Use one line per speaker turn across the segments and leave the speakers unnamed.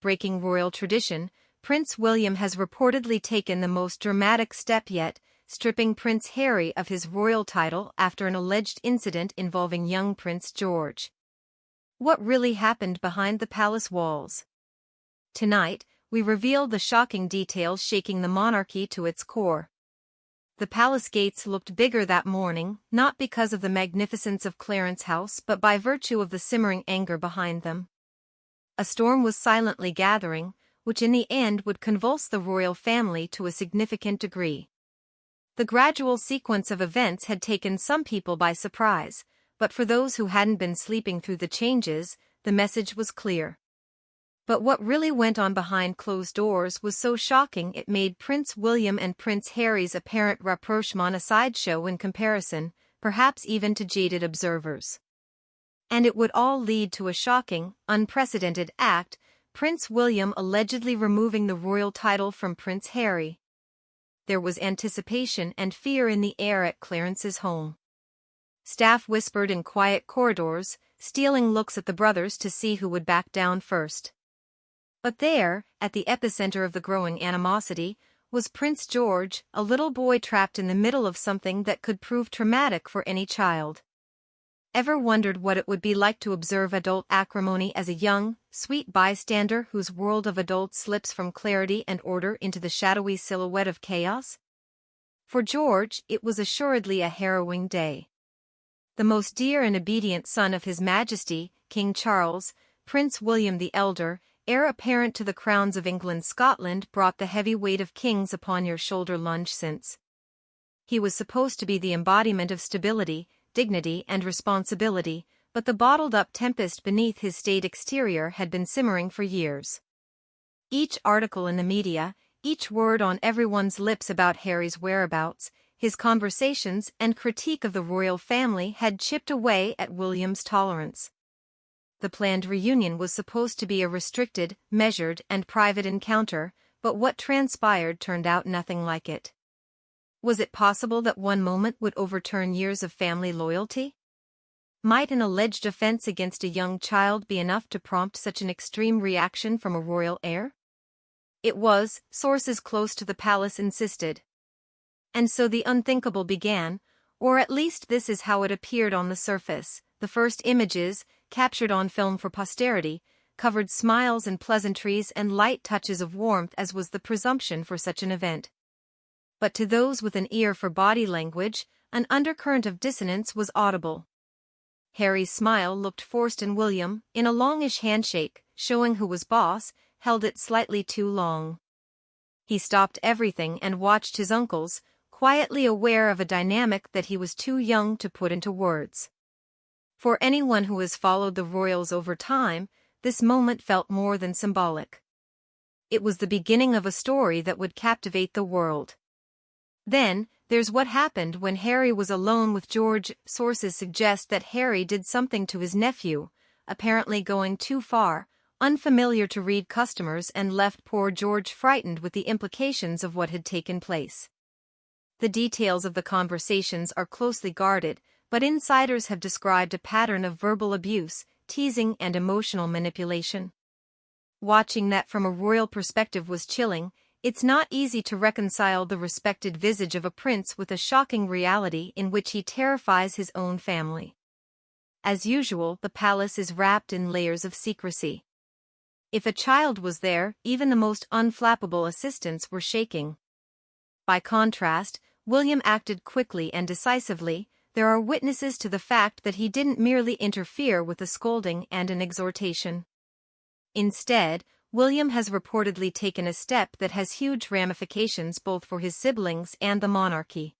breaking royal tradition, Prince William has reportedly taken the most dramatic step yet, stripping Prince Harry of his royal title after an alleged incident involving young Prince George. What really happened behind the palace walls? Tonight, we reveal the shocking details shaking the monarchy to its core. The palace gates looked bigger that morning, not because of the magnificence of Clarence House but by virtue of the simmering anger behind them. A storm was silently gathering, which in the end would convulse the royal family to a significant degree. The gradual sequence of events had taken some people by surprise, but for those who hadn't been sleeping through the changes, the message was clear. But what really went on behind closed doors was so shocking it made Prince William and Prince Harry's apparent rapprochement a sideshow in comparison, perhaps even to jaded observers. And it would all lead to a shocking, unprecedented act, Prince William allegedly removing the royal title from Prince Harry. There was anticipation and fear in the air at Clarence's home. Staff whispered in quiet corridors, stealing looks at the brothers to see who would back down first. But there, at the epicenter of the growing animosity, was Prince George, a little boy trapped in the middle of something that could prove traumatic for any child. Ever wondered what it would be like to observe adult acrimony as a young, sweet bystander whose world of adults slips from clarity and order into the shadowy silhouette of chaos? For George, it was assuredly a harrowing day. The most dear and obedient son of His Majesty, King Charles, Prince William the Elder, heir apparent to the crowns of England-Scotland, brought the heavy weight of kings upon your shoulder lunge since. He was supposed to be the embodiment of stability, dignity and responsibility, but the bottled-up tempest beneath his staid exterior had been simmering for years. Each article in the media, each word on everyone's lips about Harry's whereabouts, his conversations and critique of the royal family had chipped away at William's tolerance. The planned reunion was supposed to be a restricted, measured and private encounter, but what transpired turned out nothing like it. Was it possible that one moment would overturn years of family loyalty? Might an alleged offense against a young child be enough to prompt such an extreme reaction from a royal heir? It was, sources close to the palace insisted. And so the unthinkable began, or at least this is how it appeared on the surface. The first images, captured on film for posterity, covered smiles and pleasantries and light touches of warmth as was the presumption for such an event. But to those with an ear for body language, an undercurrent of dissonance was audible. Harry's smile looked forced and William, in a longish handshake, showing who was boss, held it slightly too long. He stopped everything and watched his uncles, quietly aware of a dynamic that he was too young to put into words. For anyone who has followed the royals over time, this moment felt more than symbolic. It was the beginning of a story that would captivate the world. Then, there's what happened when Harry was alone with George. Sources suggest that Harry did something to his nephew, apparently going too far, unfamiliar to read customers, and left poor George frightened with the implications of what had taken place. The details of the conversations are closely guarded, but insiders have described a pattern of verbal abuse, teasing and emotional manipulation. Watching that from a royal perspective was chilling. It's not easy to reconcile the respected visage of a prince with a shocking reality in which he terrifies his own family. As usual, the palace is wrapped in layers of secrecy. If a child was there, even the most unflappable assistants were shaking. By contrast, William acted quickly and decisively. There are witnesses to the fact that he didn't merely interfere with a scolding and an exhortation. Instead, William has reportedly taken a step that has huge ramifications both for his siblings and the monarchy.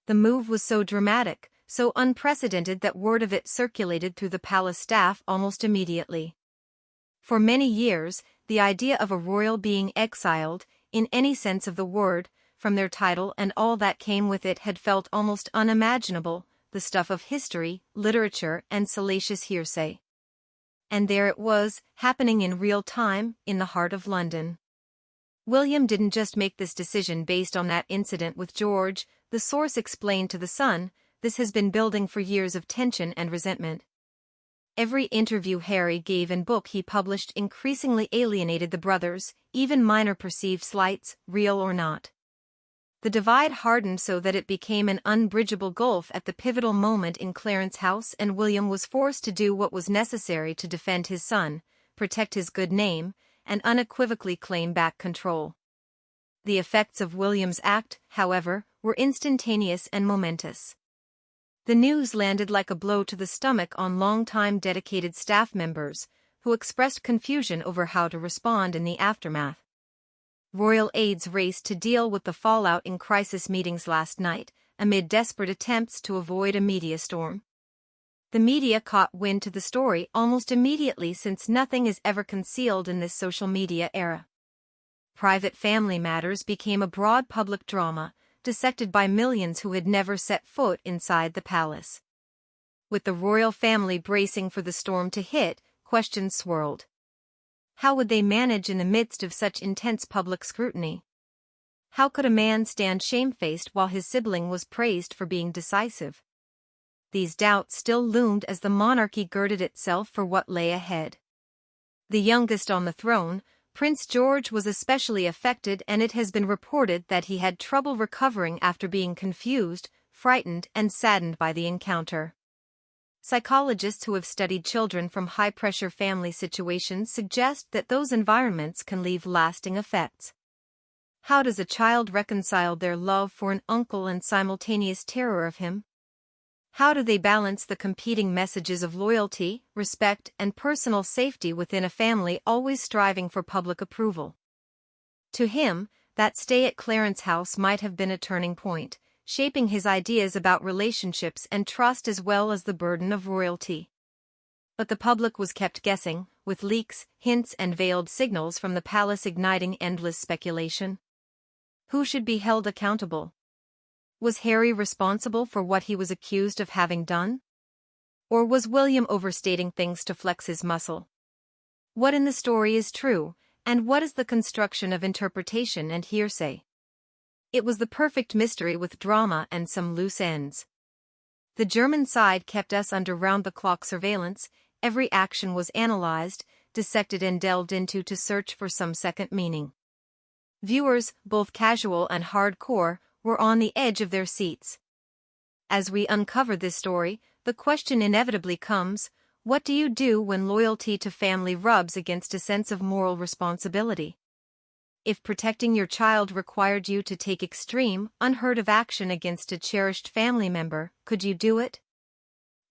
The move was so dramatic, so unprecedented that word of it circulated through the palace staff almost immediately. For many years, the idea of a royal being exiled, in any sense of the word, from their title and all that came with it had felt almost unimaginable, the stuff of history, literature, and salacious hearsay. And there it was, happening in real time, in the heart of London. William didn't just make this decision based on that incident with George, the source explained to The Sun. This has been building for years of tension and resentment. Every interview Harry gave and book he published increasingly alienated the brothers, even minor perceived slights, real or not. The divide hardened so that it became an unbridgeable gulf at the pivotal moment in Clarence House, and William was forced to do what was necessary to defend his son, protect his good name, and unequivocally claim back control. The effects of William's act, however, were instantaneous and momentous. The news landed like a blow to the stomach on long-time dedicated staff members, who expressed confusion over how to respond in the aftermath. Royal aides raced to deal with the fallout in crisis meetings last night, amid desperate attempts to avoid a media storm. The media caught wind to the story almost immediately, since nothing is ever concealed in this social media era. Private family matters became a broad public drama, dissected by millions who had never set foot inside the palace. With the royal family bracing for the storm to hit, questions swirled. How would they manage in the midst of such intense public scrutiny? How could a man stand shamefaced while his sibling was praised for being decisive? These doubts still loomed as the monarchy girded itself for what lay ahead. The youngest on the throne, Prince George, was especially affected, and it has been reported that he had trouble recovering after being confused, frightened, and saddened by the encounter. Psychologists who have studied children from high-pressure family situations suggest that those environments can leave lasting effects. How does a child reconcile their love for an uncle and simultaneous terror of him? How do they balance the competing messages of loyalty, respect, and personal safety within a family always striving for public approval? To him, that stay at Clarence House might have been a turning point, shaping his ideas about relationships and trust as well as the burden of royalty. But the public was kept guessing, with leaks, hints, and veiled signals from the palace igniting endless speculation. Who should be held accountable? Was Harry responsible for what he was accused of having done? Or was William overstating things to flex his muscle? What in the story is true, and what is the construction of interpretation and hearsay? It was the perfect mystery with drama and some loose ends. The German side kept us under round-the-clock surveillance. Every action was analyzed, dissected, and delved into to search for some second meaning. Viewers, both casual and hardcore, were on the edge of their seats. As we uncover this story, the question inevitably comes: what do you do when loyalty to family rubs against a sense of moral responsibility? If protecting your child required you to take extreme, unheard-of action against a cherished family member, could you do it?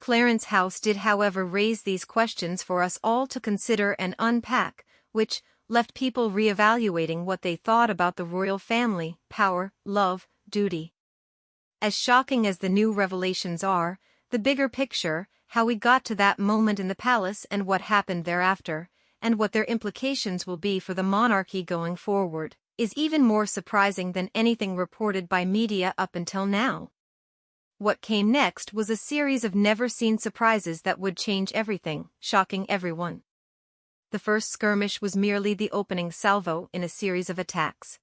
Clarence House did, however, raise these questions for us all to consider and unpack, which left people re-evaluating what they thought about the royal family, power, love, duty. As shocking as the new revelations are, the bigger picture, how we got to that moment in the palace and what happened thereafter, and what their implications will be for the monarchy going forward, is even more surprising than anything reported by media up until now. What came next was a series of never-seen surprises that would change everything, shocking everyone. The first skirmish was merely the opening salvo in a series of attacks.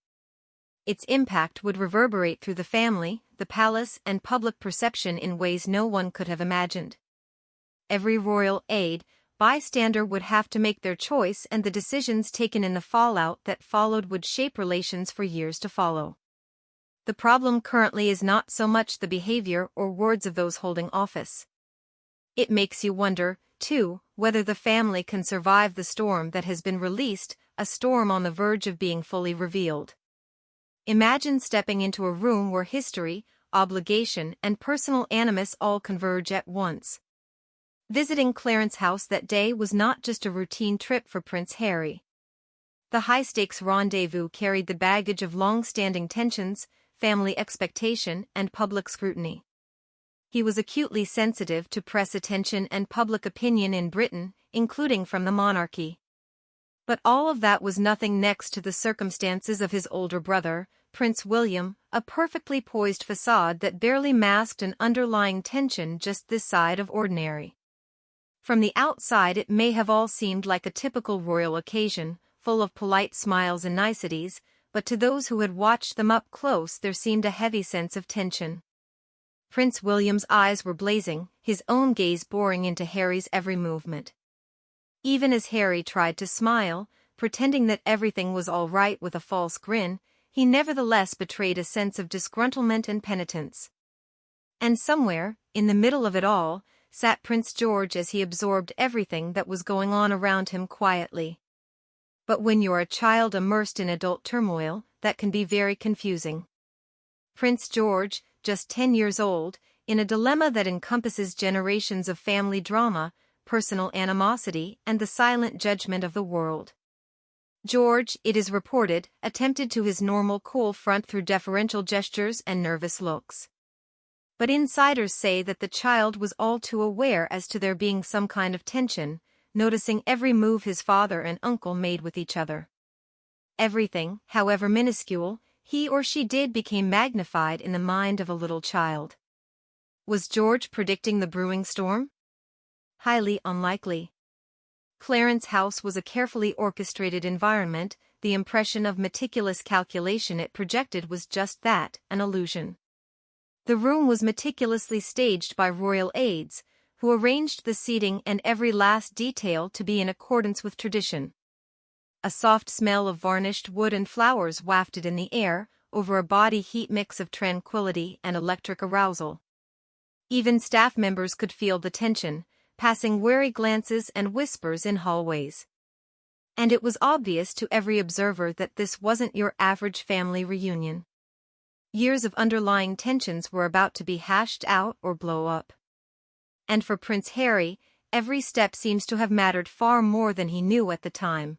Its impact would reverberate through the family, the palace, and public perception in ways no one could have imagined. Every royal aide, bystander would have to make their choice, and the decisions taken in the fallout that followed would shape relations for years to follow. The problem currently is not so much the behavior or words of those holding office. It makes you wonder, too, whether the family can survive the storm that has been released, a storm on the verge of being fully revealed. Imagine stepping into a room where history, obligation, and personal animus all converge at once. Visiting Clarence House that day was not just a routine trip for Prince Harry. The high-stakes rendezvous carried the baggage of long-standing tensions, family expectation, and public scrutiny. He was acutely sensitive to press attention and public opinion in Britain, including from the monarchy. But all of that was nothing next to the circumstances of his older brother, Prince William, a perfectly poised facade that barely masked an underlying tension just this side of ordinary. From the outside it may have all seemed like a typical royal occasion, full of polite smiles and niceties, but to those who had watched them up close there seemed a heavy sense of tension. Prince William's eyes were blazing, his own gaze boring into Harry's every movement. Even as Harry tried to smile, pretending that everything was all right with a false grin, he nevertheless betrayed a sense of disgruntlement and penitence. And somewhere, in the middle of it all, sat Prince George as he absorbed everything that was going on around him quietly. But when you're a child immersed in adult turmoil, that can be very confusing. Prince George, just 10 years old, in a dilemma that encompasses generations of family drama, personal animosity, and the silent judgment of the world. George, it is reported, attempted to his normal cool front through deferential gestures and nervous looks. But insiders say that the child was all too aware as to there being some kind of tension, noticing every move his father and uncle made with each other. Everything, however minuscule, he or she did became magnified in the mind of a little child. Was George predicting the brewing storm? Highly unlikely. Clarence House was a carefully orchestrated environment, the impression of meticulous calculation it projected was just that, an illusion. The room was meticulously staged by royal aides, who arranged the seating and every last detail to be in accordance with tradition. A soft smell of varnished wood and flowers wafted in the air, over a body heat mix of tranquility and electric arousal. Even staff members could feel the tension, passing wary glances and whispers in hallways. And it was obvious to every observer that this wasn't your average family reunion. Years of underlying tensions were about to be hashed out or blow up. And for Prince Harry, every step seems to have mattered far more than he knew at the time.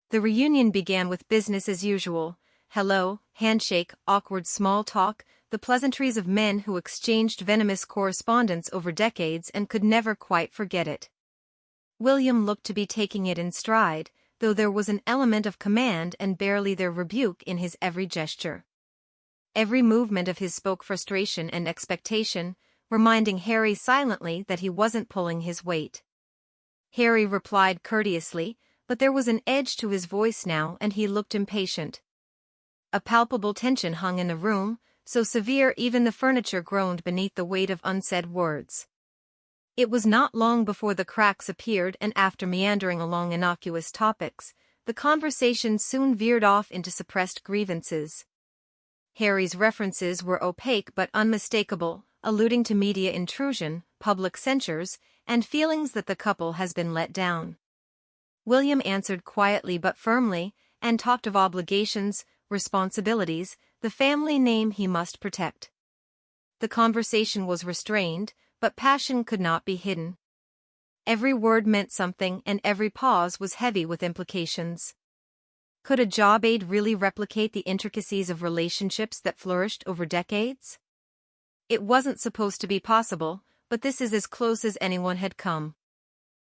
The reunion began with business as usual: hello, handshake, awkward small talk, the pleasantries of men who exchanged venomous correspondence over decades and could never quite forget it. William looked to be taking it in stride, though there was an element of command and barely their rebuke in his every gesture. Every movement of his spoke frustration and expectation, reminding Harry silently that he wasn't pulling his weight. Harry replied courteously, but there was an edge to his voice now and he looked impatient. A palpable tension hung in the room, so severe even the furniture groaned beneath the weight of unsaid words. It was not long before the cracks appeared, and after meandering along innocuous topics, the conversation soon veered off into suppressed grievances. Harry's references were opaque but unmistakable, alluding to media intrusion, public censures, and feelings that the couple has been let down. William answered quietly but firmly, and talked of obligations, responsibilities, the family name he must protect. The conversation was restrained, but passion could not be hidden. Every word meant something and every pause was heavy with implications. Could a job aide really replicate the intricacies of relationships that flourished over decades? It wasn't supposed to be possible, but this is as close as anyone had come.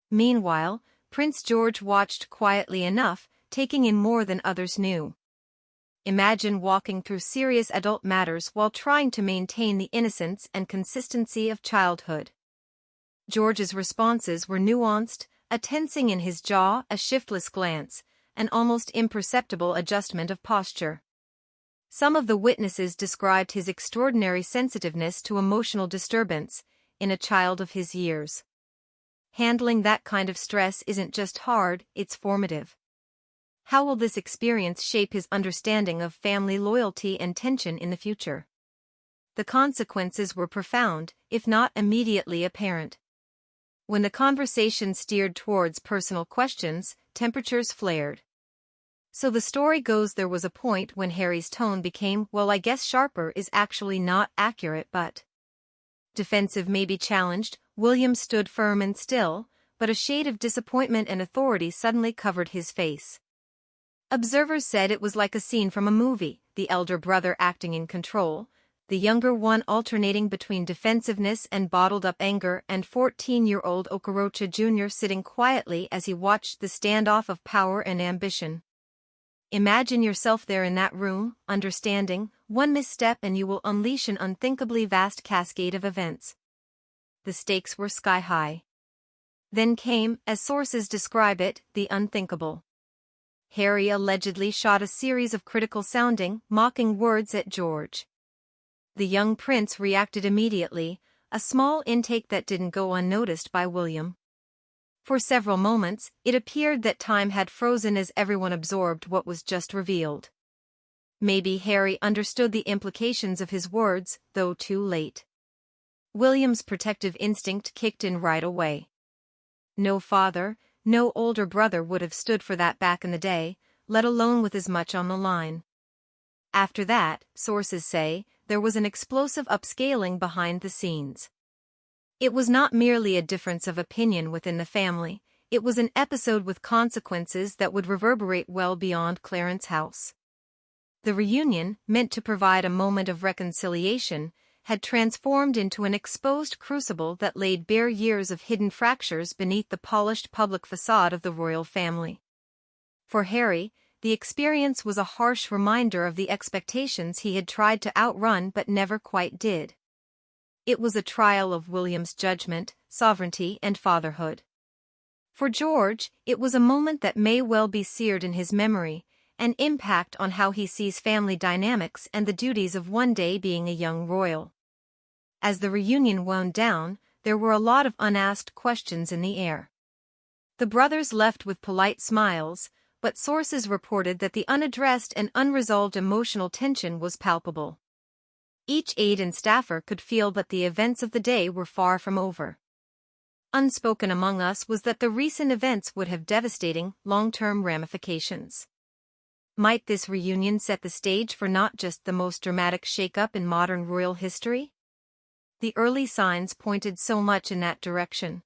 Meanwhile, Prince George watched quietly enough, taking in more than others knew. Imagine walking through serious adult matters while trying to maintain the innocence and consistency of childhood. George's responses were nuanced, a tensing in his jaw, a shiftless glance, an almost imperceptible adjustment of posture. Some of the witnesses described his extraordinary sensitiveness to emotional disturbance in a child of his years. Handling that kind of stress isn't just hard, it's formative. How will this experience shape his understanding of family loyalty and tension in the future? The consequences were profound, if not immediately apparent. When the conversation steered towards personal questions, temperatures flared. So the story goes there was a point when Harry's tone became, well, I guess sharper is actually not accurate, but defensive, maybe challenged. William stood firm and still, but a shade of disappointment and authority suddenly covered his face. Observers said it was like a scene from a movie, the elder brother acting in control, the younger one alternating between defensiveness and bottled-up anger, and 14-year-old Okorocha Jr. sitting quietly as he watched the standoff of power and ambition. Imagine yourself there in that room, understanding, one misstep and you will unleash an unthinkably vast cascade of events. The stakes were sky-high. Then came, as sources describe it, the unthinkable. Harry allegedly shot a series of critical-sounding, mocking words at George. The young prince reacted immediately, a small intake that didn't go unnoticed by William. For several moments, it appeared that time had frozen as everyone absorbed what was just revealed. Maybe Harry understood the implications of his words, though too late. William's protective instinct kicked in right away. No father, no older brother would have stood for that back in the day, let alone with as much on the line. After that, sources say, there was an explosive upscaling behind the scenes. It was not merely a difference of opinion within the family, it was an episode with consequences that would reverberate well beyond Clarence House. The reunion, meant to provide a moment of reconciliation, had transformed into an exposed crucible that laid bare years of hidden fractures beneath the polished public facade of the royal family. For Harry, the experience was a harsh reminder of the expectations he had tried to outrun but never quite did. It was a trial of William's judgment, sovereignty, and fatherhood. For George, it was a moment that may well be seared in his memory, an impact on how he sees family dynamics and the duties of one day being a young royal. As the reunion wound down, there were a lot of unasked questions in the air. The brothers left with polite smiles, but sources reported that the unaddressed and unresolved emotional tension was palpable. Each aide and staffer could feel that the events of the day were far from over. Unspoken among us was that the recent events would have devastating, long-term ramifications. Might this reunion set the stage for not just the most dramatic shake-up in modern royal history? The early signs pointed so much in that direction.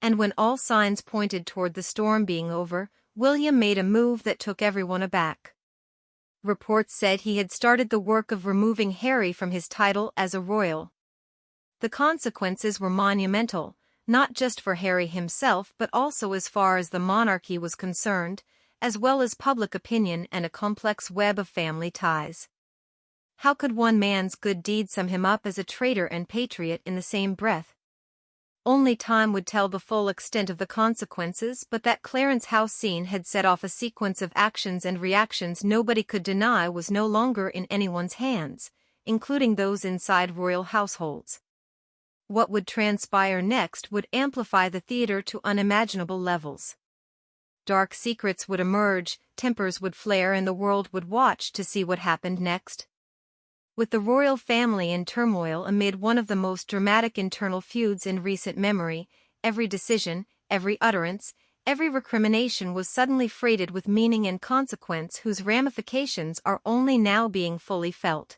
And when all signs pointed toward the storm being over, William made a move that took everyone aback. Reports said he had started the work of removing Harry from his title as a royal. The consequences were monumental, not just for Harry himself but also as far as the monarchy was concerned, as well as public opinion and a complex web of family ties. How could one man's good deed sum him up as a traitor and patriot in the same breath? Only time would tell the full extent of the consequences, but that Clarence House scene had set off a sequence of actions and reactions nobody could deny was no longer in anyone's hands, including those inside royal households. What would transpire next would amplify the theater to unimaginable levels. Dark secrets would emerge, tempers would flare, and the world would watch to see what happened next. With the royal family in turmoil amid one of the most dramatic internal feuds in recent memory, every decision, every utterance, every recrimination was suddenly freighted with meaning and consequence whose ramifications are only now being fully felt.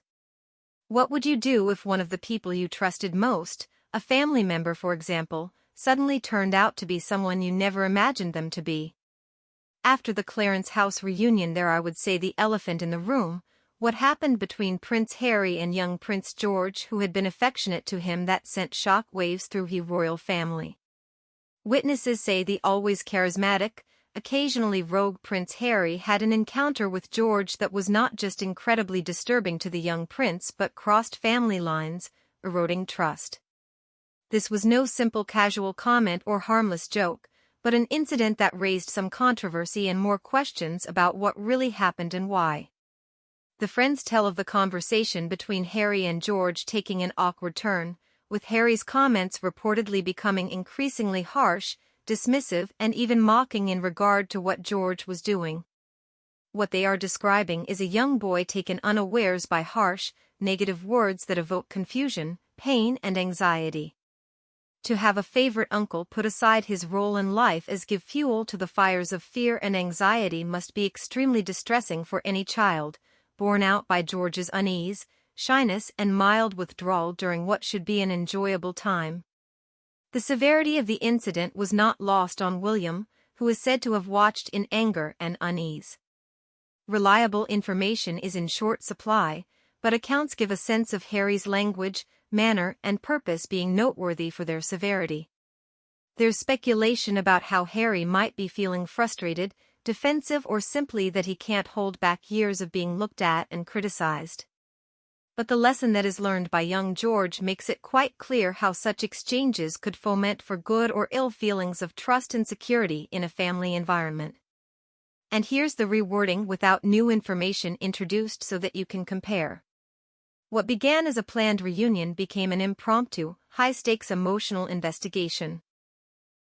What would you do if one of the people you trusted most, a family member for example, suddenly turned out to be someone you never imagined them to be? After the Clarence House reunion, I would say the elephant in the room, what happened between Prince Harry and young Prince George, who had been affectionate to him, that sent shock waves through the royal family. Witnesses say the always charismatic, occasionally rogue Prince Harry had an encounter with George that was not just incredibly disturbing to the young prince but crossed family lines, eroding trust. This was no simple casual comment or harmless joke, but an incident that raised some controversy and more questions about what really happened and why. The friends tell of the conversation between Harry and George taking an awkward turn, with Harry's comments reportedly becoming increasingly harsh, dismissive, and even mocking in regard to what George was doing. What they are describing is a young boy taken unawares by harsh, negative words that evoke confusion, pain, and anxiety. To have a favorite uncle put aside his role in life as give fuel to the fires of fear and anxiety must be extremely distressing for any child, borne out by George's unease, shyness, and mild withdrawal during what should be an enjoyable time. The severity of the incident was not lost on William, who is said to have watched in anger and unease. Reliable information is in short supply, but accounts give a sense of Harry's language, manner, and purpose being noteworthy for their severity. There's speculation about how Harry might be feeling frustrated, defensive, or simply that he can't hold back years of being looked at and criticized. But the lesson that is learned by young George makes it quite clear how such exchanges could foment for good or ill feelings of trust and security in a family environment. And here's the rewording without new information introduced so that you can compare. What began as a planned reunion became an impromptu, high-stakes emotional investigation.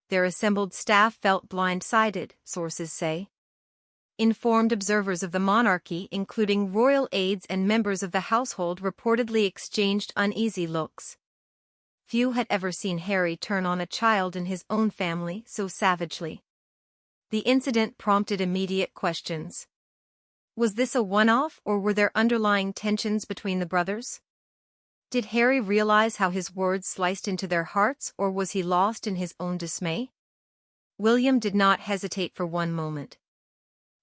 Their assembled staff felt blindsided, sources say. Informed observers of the monarchy, including royal aides and members of the household, reportedly exchanged uneasy looks. Few had ever seen Harry turn on a child in his own family so savagely. The incident prompted immediate questions. Was this a one-off, or were there underlying tensions between the brothers? Did Harry realize how his words sliced into their hearts, or was he lost in his own dismay? William did not hesitate for one moment.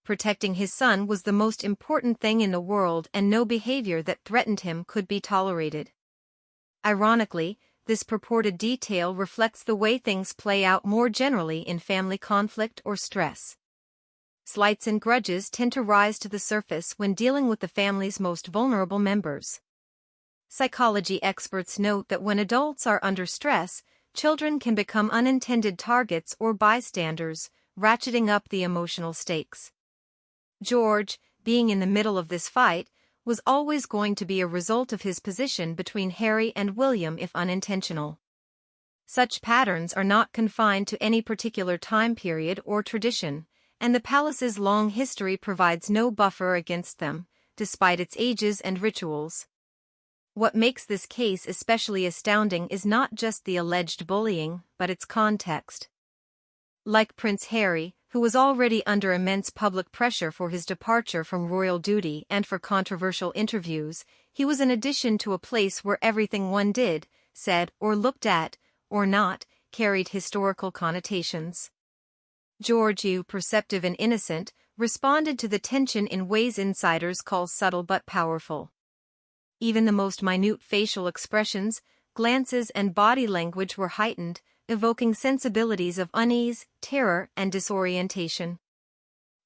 Protecting his son was the most important thing in the world, and no behavior that threatened him could be tolerated. Ironically, this purported detail reflects the way things play out more generally in family conflict or stress. Slights and grudges tend to rise to the surface when dealing with the family's most vulnerable members. Psychology experts note that when adults are under stress, children can become unintended targets or bystanders, ratcheting up the emotional stakes. George, being in the middle of this fight, was always going to be a result of his position between Harry and William if unintentional. Such patterns are not confined to any particular time period or tradition, and the palace's long history provides no buffer against them, despite its ages and rituals. What makes this case especially astounding is not just the alleged bullying, but its context. Like Prince Harry, who was already under immense public pressure for his departure from royal duty and for controversial interviews, he was an addition to a place where everything one did, said, or looked at, or not, carried historical connotations. George, perceptive and innocent, responded to the tension in ways insiders call subtle but powerful. Even the most minute facial expressions, glances and body language were heightened, evoking sensibilities of unease, terror, and disorientation.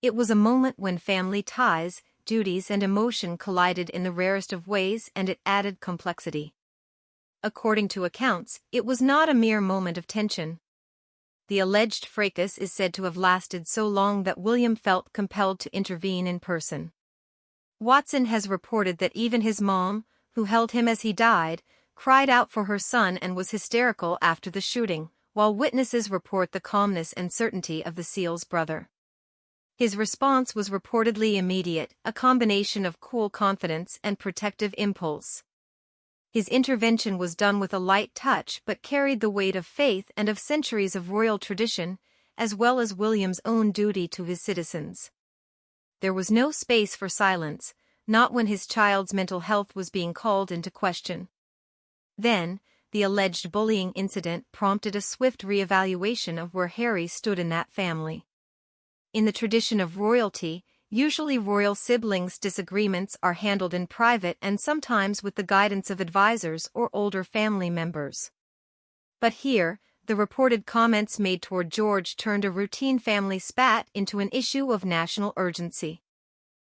It was a moment when family ties, duties and emotion collided in the rarest of ways, and it added complexity. According to accounts, it was not a mere moment of tension. The alleged fracas is said to have lasted so long that William felt compelled to intervene in person. Watson has reported that even his mom, who held him as he died, cried out for her son and was hysterical after the shooting, while witnesses report the calmness and certainty of the SEAL's brother. His response was reportedly immediate, a combination of cool confidence and protective impulse. His intervention was done with a light touch but carried the weight of faith and of centuries of royal tradition, as well as William's own duty to his citizens. There was no space for silence, not when his child's mental health was being called into question. Then, the alleged bullying incident prompted a swift re-evaluation of where Harry stood in that family. In the tradition of royalty, usually royal siblings' disagreements are handled in private and sometimes with the guidance of advisors or older family members. But here, the reported comments made toward George turned a routine family spat into an issue of national urgency.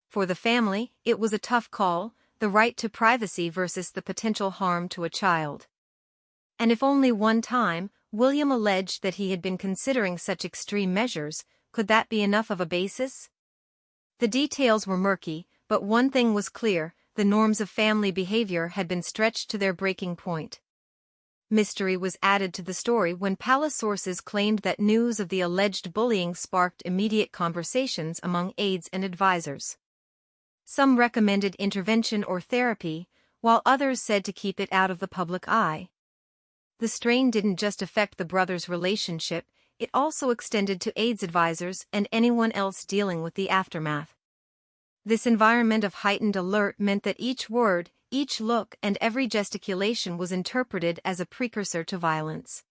For the family, it was a tough call, the right to privacy versus the potential harm to a child. And if only one time, William alleged that he had been considering such extreme measures, could that be enough of a basis? The details were murky, but one thing was clear: the norms of family behavior had been stretched to their breaking point. Mystery was added to the story when palace sources claimed that news of the alleged bullying sparked immediate conversations among aides and advisors. Some recommended intervention or therapy, while others said to keep it out of the public eye. The strain didn't just affect the brothers' relationship, it also extended to aides advisors and anyone else dealing with the aftermath. This environment of heightened alert meant that each word, each look, and every gesticulation was interpreted as a precursor to violence.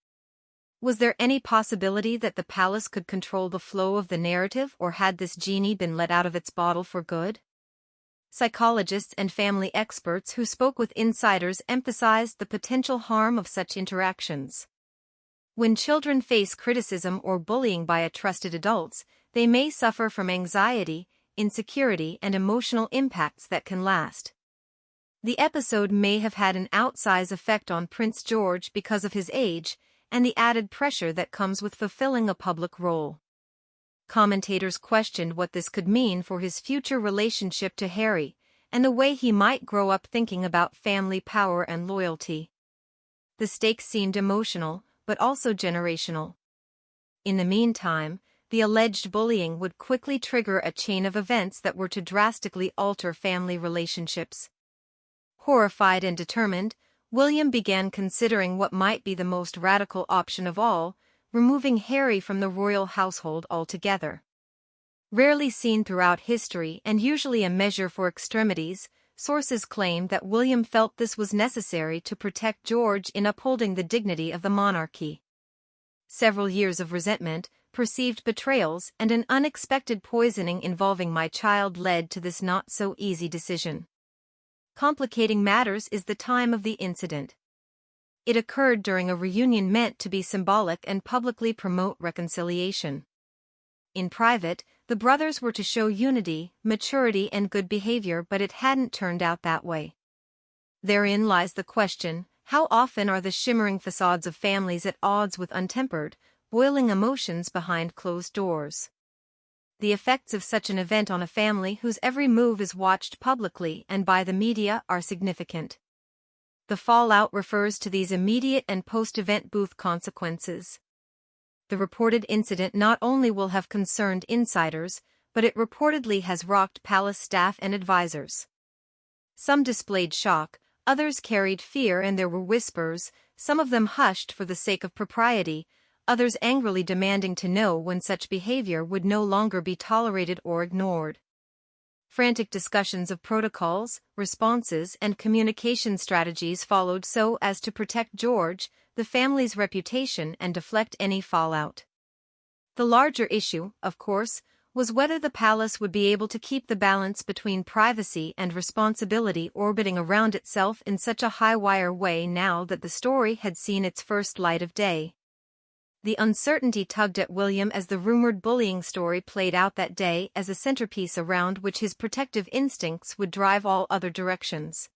Was there any possibility that the palace could control the flow of the narrative, or had this genie been let out of its bottle for good? Psychologists and family experts who spoke with insiders emphasized the potential harm of such interactions. When children face criticism or bullying by trusted adults, they may suffer from anxiety, insecurity, and emotional impacts that can last. The episode may have had an outsized effect on Prince George because of his age and the added pressure that comes with fulfilling a public role. Commentators questioned what this could mean for his future relationship to Harry, and the way he might grow up thinking about family power and loyalty. The stakes seemed emotional, but also generational. In the meantime, the alleged bullying would quickly trigger a chain of events that were to drastically alter family relationships. Horrified and determined, William began considering what might be the most radical option of all, removing Harry from the royal household altogether. Rarely seen throughout history and usually a measure for extremities, sources claim that William felt this was necessary to protect George in upholding the dignity of the monarchy. Several years of resentment, perceived betrayals, and an unexpected poisoning involving my child led to this not-so-easy decision. Complicating matters is the time of the incident. It occurred during a reunion meant to be symbolic and publicly promote reconciliation. In private, the brothers were to show unity, maturity, and good behavior, but it hadn't turned out that way. Therein lies the question: how often are the shimmering facades of families at odds with untempered, boiling emotions behind closed doors? The effects of such an event on a family whose every move is watched publicly and by the media are significant. The fallout refers to these immediate and post-event booth consequences. The reported incident not only will have concerned insiders, but it reportedly has rocked palace staff and advisors. Some displayed shock, others carried fear, and there were whispers, some of them hushed for the sake of propriety, others angrily demanding to know when such behavior would no longer be tolerated or ignored. Frantic discussions of protocols, responses, and communication strategies followed so as to protect George, the family's reputation, and deflect any fallout. The larger issue, of course, was whether the palace would be able to keep the balance between privacy and responsibility orbiting around itself in such a high-wire way now that the story had seen its first light of day. The uncertainty tugged at William as the rumored bullying story played out that day as a centerpiece around which his protective instincts would drive all other directions.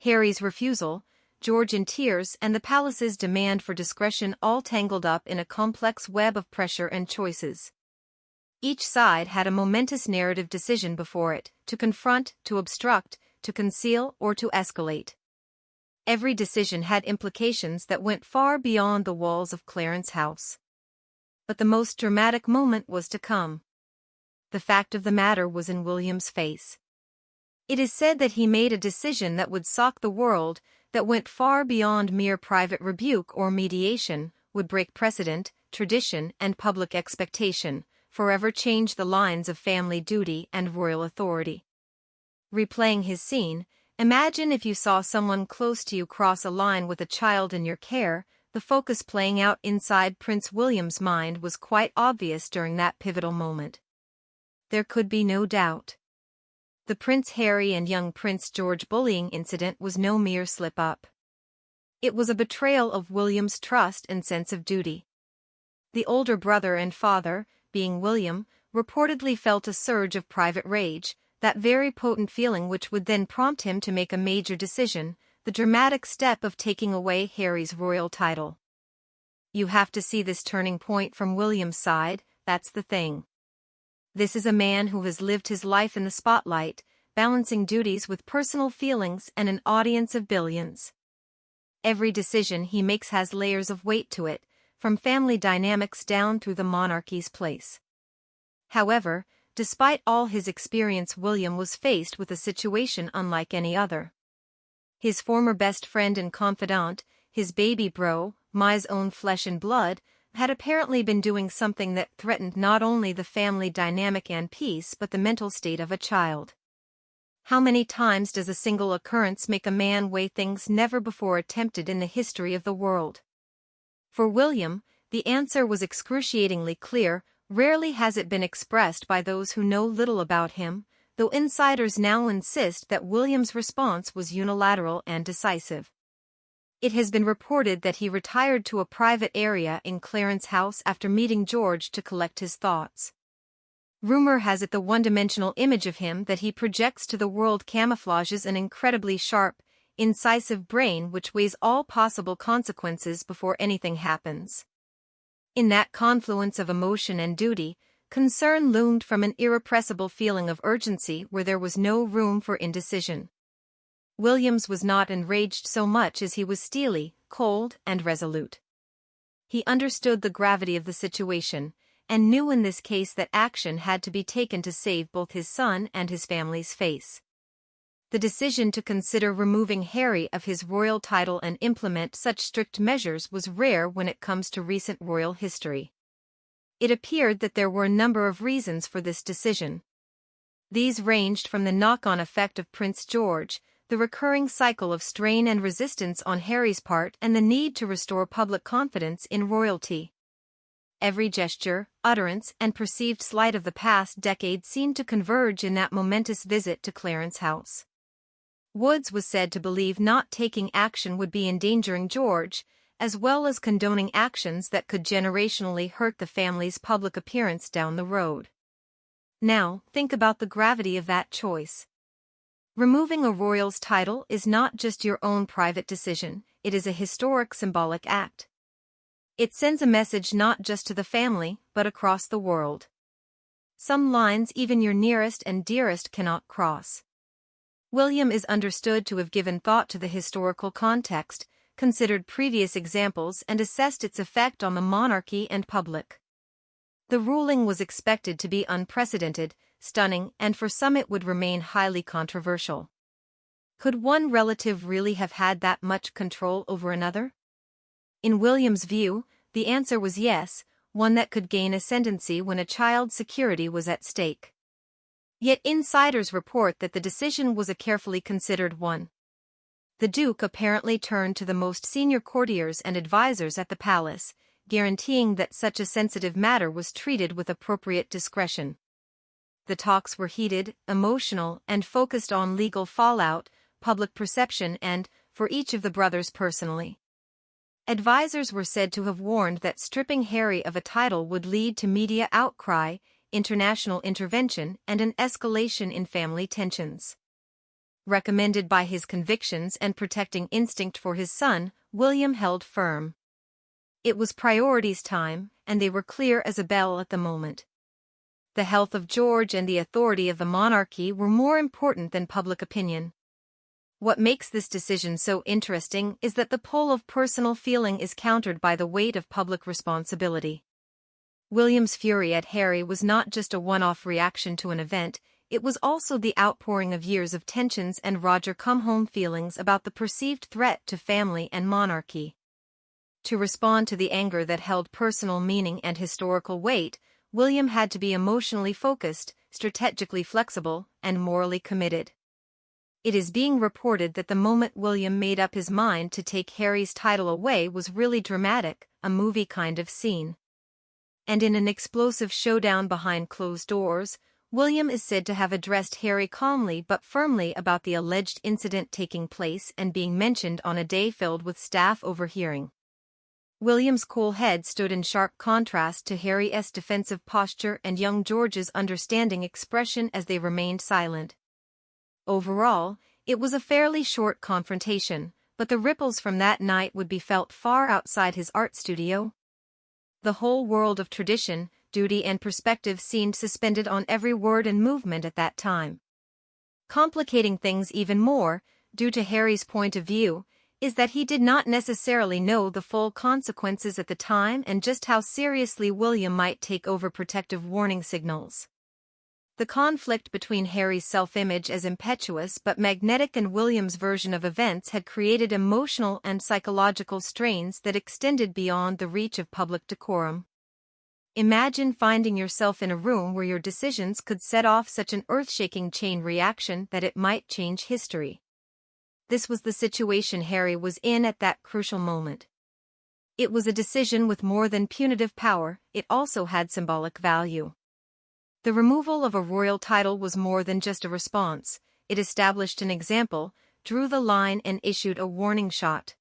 Harry's refusal, George in tears, and the palace's demand for discretion all tangled up in a complex web of pressure and choices. Each side had a momentous narrative decision before it: to confront, to obstruct, to conceal, or to escalate. Every decision had implications that went far beyond the walls of Clarence House. But the most dramatic moment was to come. The fact of the matter was in William's face. It is said that he made a decision that would shock the world, that went far beyond mere private rebuke or mediation, would break precedent, tradition, and public expectation, forever change the lines of family duty and royal authority. Replaying his scene, imagine if you saw someone close to you cross a line with a child in your care. The focus playing out inside Prince William's mind was quite obvious during that pivotal moment. There could be no doubt. The Prince Harry and young Prince George bullying incident was no mere slip-up. It was a betrayal of William's trust and sense of duty. The older brother and father, being William, reportedly felt a surge of private rage, that very potent feeling which would then prompt him to make a major decision, the dramatic step of taking away Harry's royal title. You have to see this turning point from William's side, that's the thing. This is a man who has lived his life in the spotlight, balancing duties with personal feelings and an audience of billions. Every decision he makes has layers of weight to it, from family dynamics down through the monarchy's place. However, despite all his experience, William was faced with a situation unlike any other. His former best friend and confidant, his baby bro, Mai's own flesh and blood, had apparently been doing something that threatened not only the family dynamic and peace but the mental state of a child. How many times does a single occurrence make a man weigh things never before attempted in the history of the world? For William, the answer was excruciatingly clear. Rarely has it been expressed by those who know little about him, though insiders now insist that William's response was unilateral and decisive. It has been reported that he retired to a private area in Clarence House after meeting George to collect his thoughts. Rumor has it the one-dimensional image of him that he projects to the world camouflages an incredibly sharp, incisive brain which weighs all possible consequences before anything happens. In that confluence of emotion and duty, Concern loomed from an irrepressible feeling of urgency where there was no room for indecision. Williams was not enraged so much as he was steely, cold, and resolute. He understood the gravity of the situation, and knew in this case that action had to be taken to save both his son and his family's face. The decision to consider removing Harry of his royal title and implement such strict measures was rare when it comes to recent royal history. It appeared that there were a number of reasons for this decision. These ranged from the knock-on effect of Prince George, the recurring cycle of strain and resistance on Harry's part, and the need to restore public confidence in royalty. Every gesture, utterance, and perceived slight of the past decade seemed to converge in that momentous visit to Clarence House. Woods was said to believe not taking action would be endangering George, as well as condoning actions that could generationally hurt the family's public appearance down the road. Now, think about the gravity of that choice. Removing a royal's title is not just your own private decision, it is a historic symbolic act. It sends a message not just to the family, but across the world. Some lines even your nearest and dearest cannot cross. William is understood to have given thought to the historical context, considered previous examples and assessed its effect on the monarchy and public. The ruling was expected to be unprecedented, stunning, and for some it would remain highly controversial. Could one relative really have had that much control over another? In William's view, the answer was yes, one that could gain ascendancy when a child's security was at stake. Yet insiders report that the decision was a carefully considered one. The Duke apparently turned to the most senior courtiers and advisors at the palace, guaranteeing that such a sensitive matter was treated with appropriate discretion. The talks were heated, emotional, and focused on legal fallout, public perception and, for each of the brothers personally. Advisors were said to have warned that stripping Harry of a title would lead to media outcry, international intervention, and an escalation in family tensions. Recommended by his convictions and protecting instinct for his son, William held firm. It was priorities time, and they were clear as a bell at the moment. The health of George and the authority of the monarchy were more important than public opinion. What makes this decision so interesting is that the pull of personal feeling is countered by the weight of public responsibility. William's fury at Harry was not just a one-off reaction to an event, it was also the outpouring of years of tensions and Roger-come-home feelings about the perceived threat to family and monarchy. To respond to the anger that held personal meaning and historical weight, William had to be emotionally focused, strategically flexible, and morally committed. It is being reported that the moment William made up his mind to take Harry's title away was really dramatic, a movie kind of scene. And in an explosive showdown behind closed doors, William is said to have addressed Harry calmly but firmly about the alleged incident taking place and being mentioned on a day filled with staff overhearing. William's cool head stood in sharp contrast to Harry's defensive posture and young George's understanding expression as they remained silent. Overall, it was a fairly short confrontation, but the ripples from that night would be felt far outside his art studio. The whole world of tradition, duty and perspective seemed suspended on every word and movement at that time. Complicating things even more, due to Harry's point of view, is that he did not necessarily know the full consequences at the time and just how seriously William might take overprotective warning signals. The conflict between Harry's self-image as impetuous but magnetic and William's version of events had created emotional and psychological strains that extended beyond the reach of public decorum. Imagine finding yourself in a room where your decisions could set off such an earth-shaking chain reaction that it might change history. This was the situation Harry was in at that crucial moment. It was a decision with more than punitive power, it also had symbolic value. The removal of a royal title was more than just a response, it established an example, drew the line and issued a warning shot.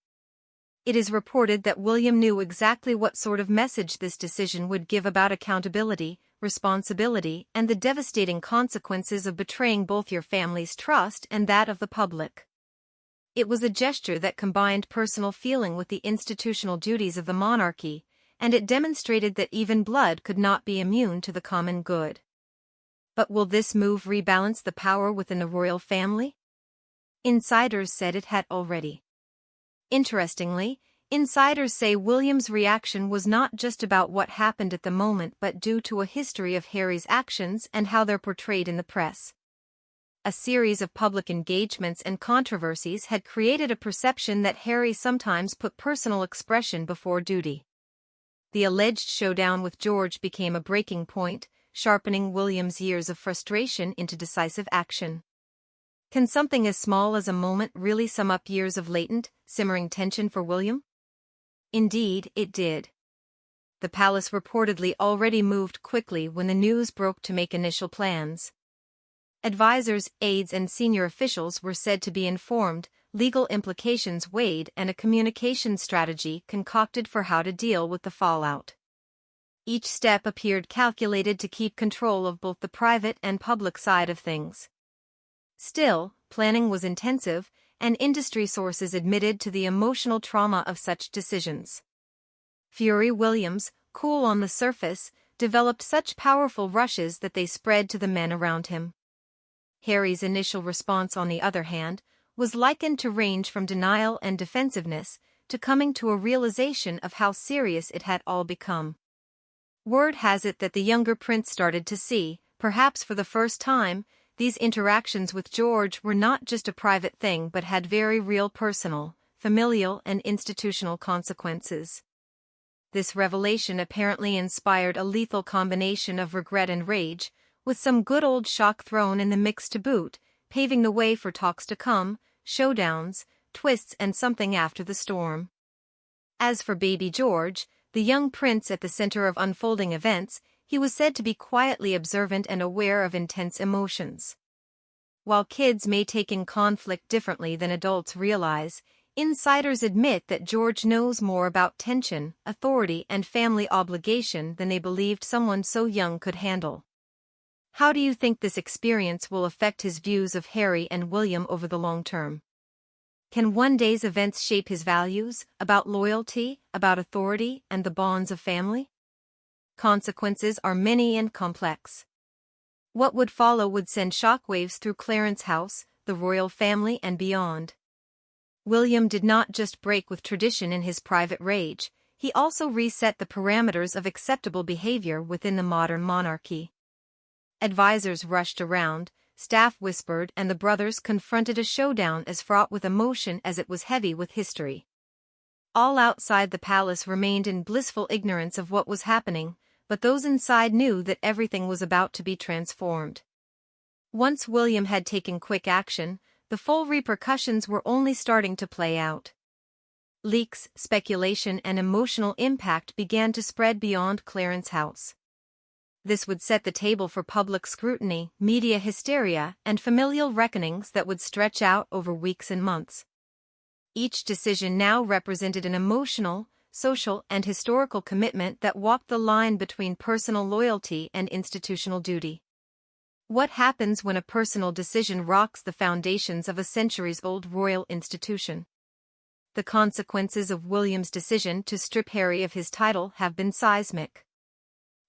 It is reported that William knew exactly what sort of message this decision would give about accountability, responsibility, and the devastating consequences of betraying both your family's trust and that of the public. It was a gesture that combined personal feeling with the institutional duties of the monarchy, and it demonstrated that even blood could not be immune to the common good. But will this move rebalance the power within the royal family? Insiders said it had already. Interestingly, insiders say William's reaction was not just about what happened at the moment but due to a history of Harry's actions and how they're portrayed in the press. A series of public engagements and controversies had created a perception that Harry sometimes put personal expression before duty. The alleged showdown with George became a breaking point, sharpening William's years of frustration into decisive action. Can something as small as a moment really sum up years of latent, simmering tension for William? Indeed, it did. The palace reportedly already moved quickly when the news broke to make initial plans. Advisors, aides and senior officials were said to be informed, legal implications weighed and a communication strategy concocted for how to deal with the fallout. Each step appeared calculated to keep control of both the private and public side of things. Still, planning was intensive, and industry sources admitted to the emotional trauma of such decisions. Fury Williams, cool on the surface, developed such powerful rushes that they spread to the men around him. Harry's initial response, on the other hand, was likened to range from denial and defensiveness to coming to a realization of how serious it had all become. Word has it that the younger prince started to see, perhaps for the first time, these interactions with George were not just a private thing but had very real personal, familial and institutional consequences. This revelation apparently inspired a lethal combination of regret and rage, with some good old shock thrown in the mix to boot, paving the way for talks to come, showdowns, twists and something after the storm. As for baby George, the young prince at the center of unfolding events, he was said to be quietly observant and aware of intense emotions. While kids may take in conflict differently than adults realize, insiders admit that George knows more about tension, authority and family obligation than they believed someone so young could handle. How do you think this experience will affect his views of Harry and William over the long term? Can one day's events shape his values, about loyalty, about authority, and the bonds of family? Consequences are many and complex. What would follow would send shockwaves through Clarence House, the royal family and beyond. William did not just break with tradition in his private rage, he also reset the parameters of acceptable behavior within the modern monarchy. Advisors rushed around, staff whispered and the brothers confronted a showdown as fraught with emotion as it was heavy with history. All outside the palace remained in blissful ignorance of what was happening, but those inside knew that everything was about to be transformed. Once William had taken quick action, the full repercussions were only starting to play out. Leaks, speculation and emotional impact began to spread beyond Clarence House. This would set the table for public scrutiny, media hysteria, and familial reckonings that would stretch out over weeks and months. Each decision now represented an emotional, social, and historical commitment that walked the line between personal loyalty and institutional duty. What happens when a personal decision rocks the foundations of a centuries-old royal institution? The consequences of William's decision to strip Harry of his title have been seismic.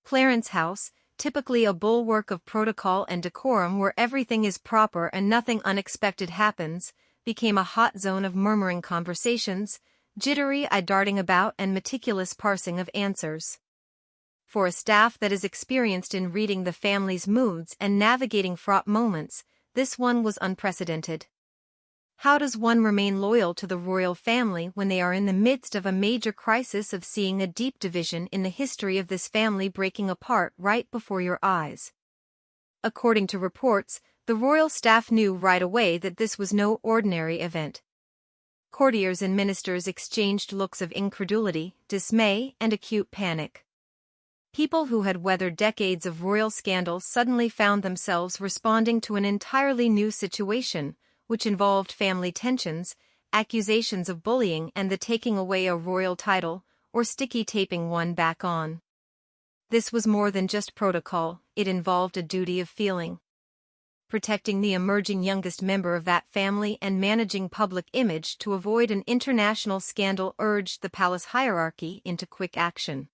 Clarence House, typically a bulwark of protocol and decorum where everything is proper and nothing unexpected happens, became a hot zone of murmuring conversations, jittery-eyed darting about and meticulous parsing of answers. For a staff that is experienced in reading the family's moods and navigating fraught moments, this one was unprecedented. How does one remain loyal to the royal family when they are in the midst of a major crisis of seeing a deep division in the history of this family breaking apart right before your eyes? According to reports, the royal staff knew right away that this was no ordinary event. Courtiers and ministers exchanged looks of incredulity, dismay, and acute panic. People who had weathered decades of royal scandals suddenly found themselves responding to an entirely new situation, which involved family tensions, accusations of bullying and the taking away a royal title, or sticky taping one back on. This was more than just protocol, it involved a duty of feeling. Protecting the emerging youngest member of that family and managing public image to avoid an international scandal urged the palace hierarchy into quick action.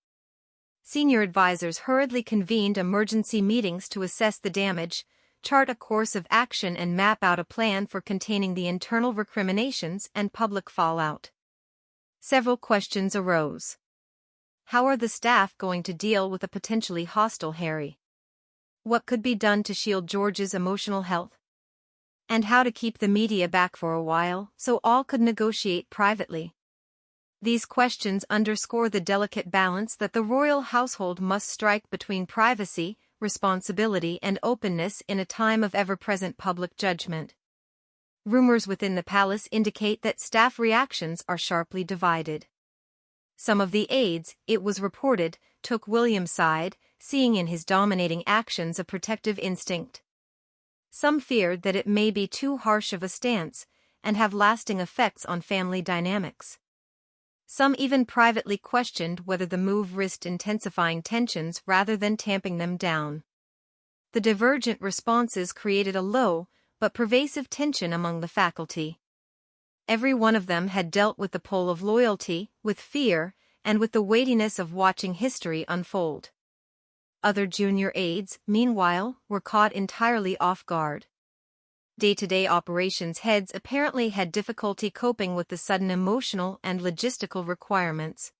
Senior advisors hurriedly convened emergency meetings to assess the damage, chart a course of action and map out a plan for containing the internal recriminations and public fallout. Several questions arose. How are the staff going to deal with a potentially hostile Harry? What could be done to shield George's emotional health? And how to keep the media back for a while so all could negotiate privately? These questions underscore the delicate balance that the royal household must strike between privacy, responsibility and openness in a time of ever-present public judgment. Rumors within the palace indicate that staff reactions are sharply divided. Some of the aides, it was reported, took William's side, seeing in his dominating actions a protective instinct. Some feared that it may be too harsh of a stance and have lasting effects on family dynamics. Some even privately questioned whether the move risked intensifying tensions rather than tamping them down. The divergent responses created a low, but pervasive tension among the faculty. Every one of them had dealt with the pull of loyalty, with fear, and with the weightiness of watching history unfold. Other junior aides, meanwhile, were caught entirely off guard. Day-to-day operations heads apparently had difficulty coping with the sudden emotional and logistical requirements.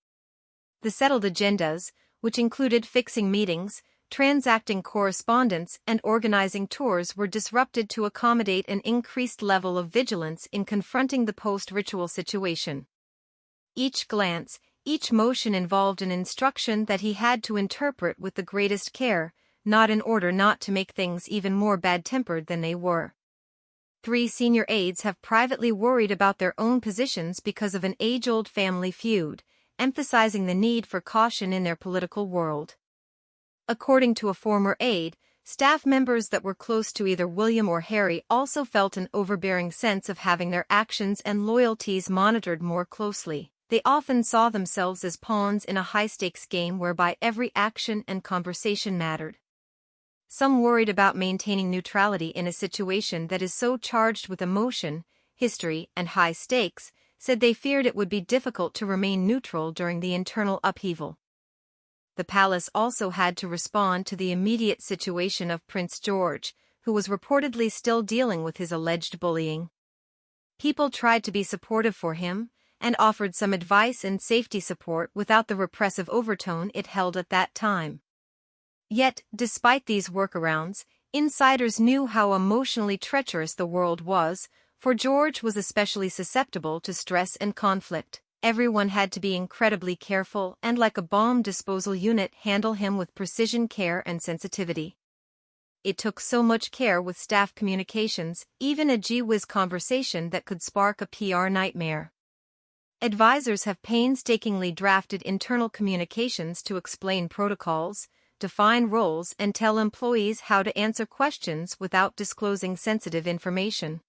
The settled agendas, which included fixing meetings, transacting correspondence and organizing tours, were disrupted to accommodate an increased level of vigilance in confronting the post-ritual situation. Each glance, each motion involved an instruction that he had to interpret with the greatest care, not in order not to make things even more bad-tempered than they were. 3 senior aides have privately worried about their own positions because of an age-old family feud, emphasizing the need for caution in their political world. According to a former aide, staff members that were close to either William or Harry also felt an overbearing sense of having their actions and loyalties monitored more closely. They often saw themselves as pawns in a high-stakes game whereby every action and conversation mattered. Some worried about maintaining neutrality in a situation that is so charged with emotion, history, and high stakes, said they feared it would be difficult to remain neutral during the internal upheaval. The palace also had to respond to the immediate situation of Prince George, who was reportedly still dealing with his alleged bullying. People tried to be supportive for him, and offered some advice and safety support without the repressive overtone it held at that time. Yet, despite these workarounds, insiders knew how emotionally treacherous the world was, for George was especially susceptible to stress and conflict. Everyone had to be incredibly careful and, like a bomb disposal unit, handle him with precision, care and sensitivity. It took so much care with staff communications, even a gee-whiz conversation that could spark a PR nightmare. Advisors have painstakingly drafted internal communications to explain protocols, define roles and tell employees how to answer questions without disclosing sensitive information.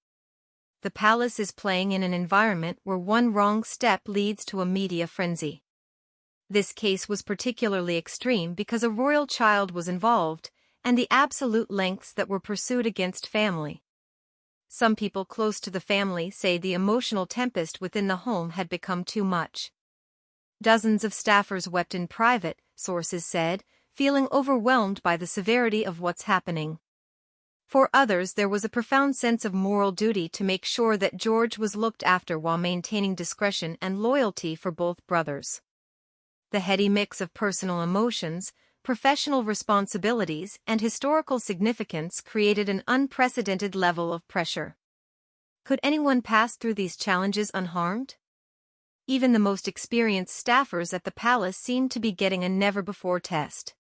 The palace is playing in an environment where one wrong step leads to a media frenzy. This case was particularly extreme because a royal child was involved, and the absolute lengths that were pursued against family. Some people close to the family say the emotional tempest within the home had become too much. Dozens of staffers wept in private, sources said, feeling overwhelmed by the severity of what's happening. For others, there was a profound sense of moral duty to make sure that George was looked after while maintaining discretion and loyalty for both brothers. The heady mix of personal emotions, professional responsibilities, and historical significance created an unprecedented level of pressure. Could anyone pass through these challenges unharmed? Even the most experienced staffers at the palace seemed to be getting a never-before test.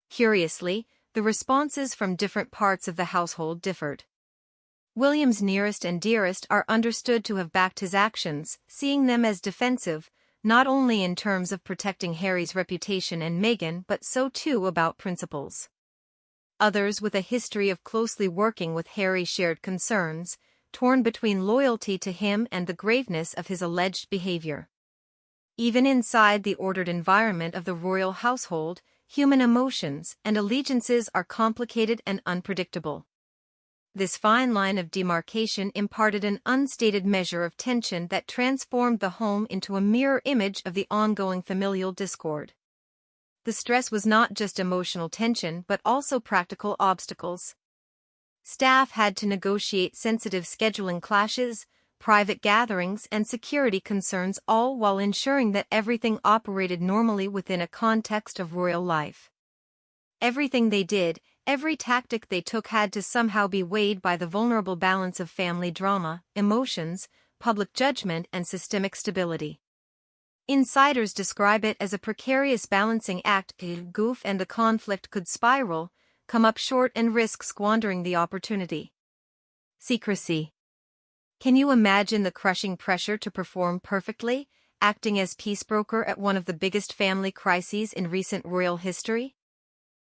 Curiously, the responses from different parts of the household differed. William's nearest and dearest are understood to have backed his actions, seeing them as defensive, not only in terms of protecting Harry's reputation and Meghan but so too about principles. Others with a history of closely working with Harry shared concerns, torn between loyalty to him and the graveness of his alleged behavior. Even inside the ordered environment of the royal household, human emotions and allegiances are complicated and unpredictable. This fine line of demarcation imparted an unstated measure of tension that transformed the home into a mirror image of the ongoing familial discord. The stress was not just emotional tension but also practical obstacles. Staff had to negotiate sensitive scheduling clashes, private gatherings, and security concerns, all while ensuring that everything operated normally within a context of royal life. Everything they did, every tactic they took had to somehow be weighed by the vulnerable balance of family drama, emotions, public judgment, and systemic stability. Insiders describe it as a precarious balancing act. Goof and the conflict could spiral, come up short, and risk squandering the opportunity. Secrecy. Can you imagine the crushing pressure to perform perfectly, acting as peacebroker at one of the biggest family crises in recent royal history?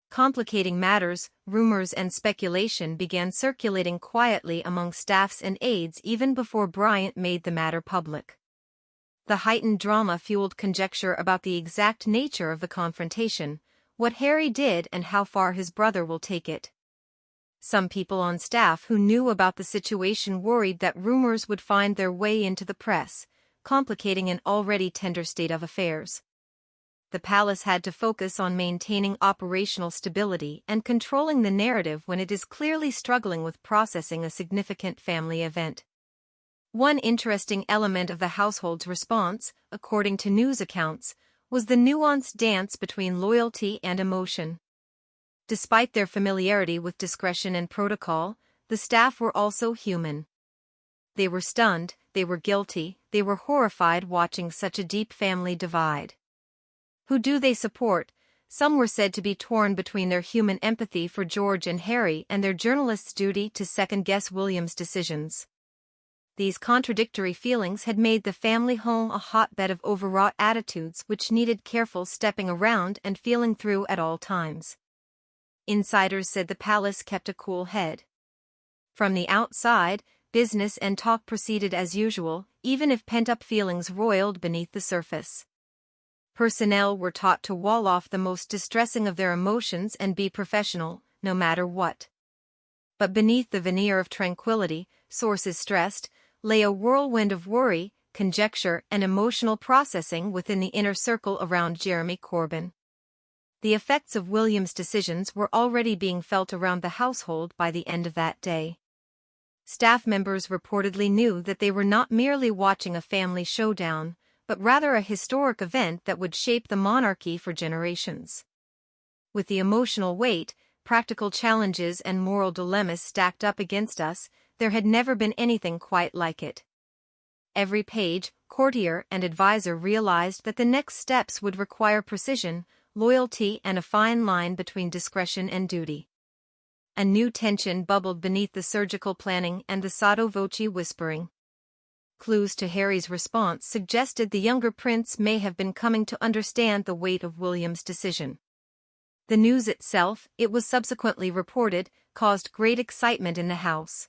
Complicating matters, rumors and speculation began circulating quietly among staffs and aides even before Bryant made the matter public. The heightened drama fueled conjecture about the exact nature of the confrontation, what Harry did and how far his brother will take it. Some people on staff who knew about the situation worried that rumors would find their way into the press, complicating an already tender state of affairs. The palace had to focus on maintaining operational stability and controlling the narrative when it is clearly struggling with processing a significant family event. One interesting element of the household's response, according to news accounts, was the nuanced dance between loyalty and emotion. Despite their familiarity with discretion and protocol, the staff were also human. They were stunned, they were guilty, they were horrified watching such a deep family divide. Who do they support? Some were said to be torn between their human empathy for George and Harry and their journalist's duty to second-guess William's decisions. These contradictory feelings had made the family home a hotbed of overwrought attitudes which needed careful stepping around and feeling through at all times. Insiders said the palace kept a cool head. From the outside, business and talk proceeded as usual, even if pent-up feelings roiled beneath the surface. Personnel were taught to wall off the most distressing of their emotions and be professional, no matter what. But beneath the veneer of tranquility, sources stressed, lay a whirlwind of worry, conjecture, and emotional processing within the inner circle around Jeremy Corbyn. The effects of William's decisions were already being felt around the household by the end of that day. Staff members reportedly knew that they were not merely watching a family showdown, but rather a historic event that would shape the monarchy for generations. With the emotional weight, practical challenges, and moral dilemmas stacked up against us, there had never been anything quite like it. Every page, courtier, and advisor realized that the next steps would require precision, loyalty, and a fine line between discretion and duty. A new tension bubbled beneath the surgical planning and the sotto voce whispering. Clues to Harry's response suggested the younger prince may have been coming to understand the weight of William's decision. The news itself, it was subsequently reported, caused great excitement in the house.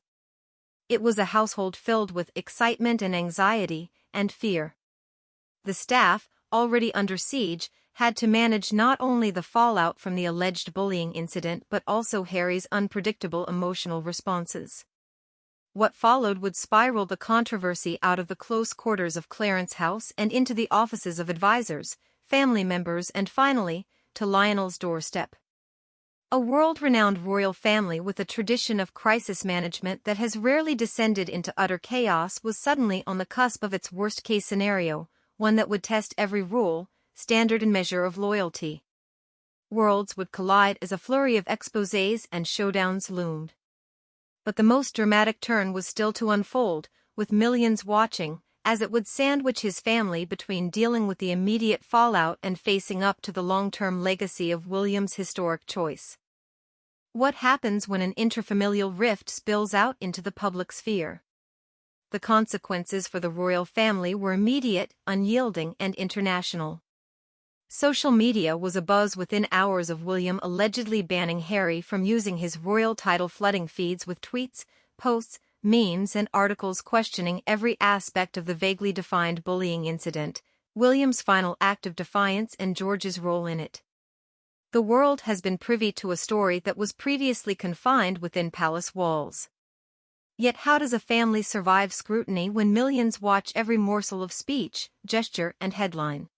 It was a household filled with excitement and anxiety, and fear. The staff, already under siege, had to manage not only the fallout from the alleged bullying incident but also Harry's unpredictable emotional responses. What followed would spiral the controversy out of the close quarters of Clarence House and into the offices of advisors, family members, and finally, to Lionel's doorstep. A world-renowned royal family with a tradition of crisis management that has rarely descended into utter chaos was suddenly on the cusp of its worst-case scenario, one that would test every rule, standard, and measure of loyalty. Worlds would collide as a flurry of exposés and showdowns loomed. But the most dramatic turn was still to unfold, with millions watching, as it would sandwich his family between dealing with the immediate fallout and facing up to the long-term legacy of William's historic choice. What happens when an intrafamilial rift spills out into the public sphere? The consequences for the royal family were immediate, unyielding, and international. Social media was abuzz within hours of William allegedly banning Harry from using his royal title, flooding feeds with tweets, posts, memes, and articles questioning every aspect of the vaguely defined bullying incident, William's final act of defiance, and George's role in it. The world has been privy to a story that was previously confined within palace walls. Yet how does a family survive scrutiny when millions watch every morsel of speech, gesture, and headline?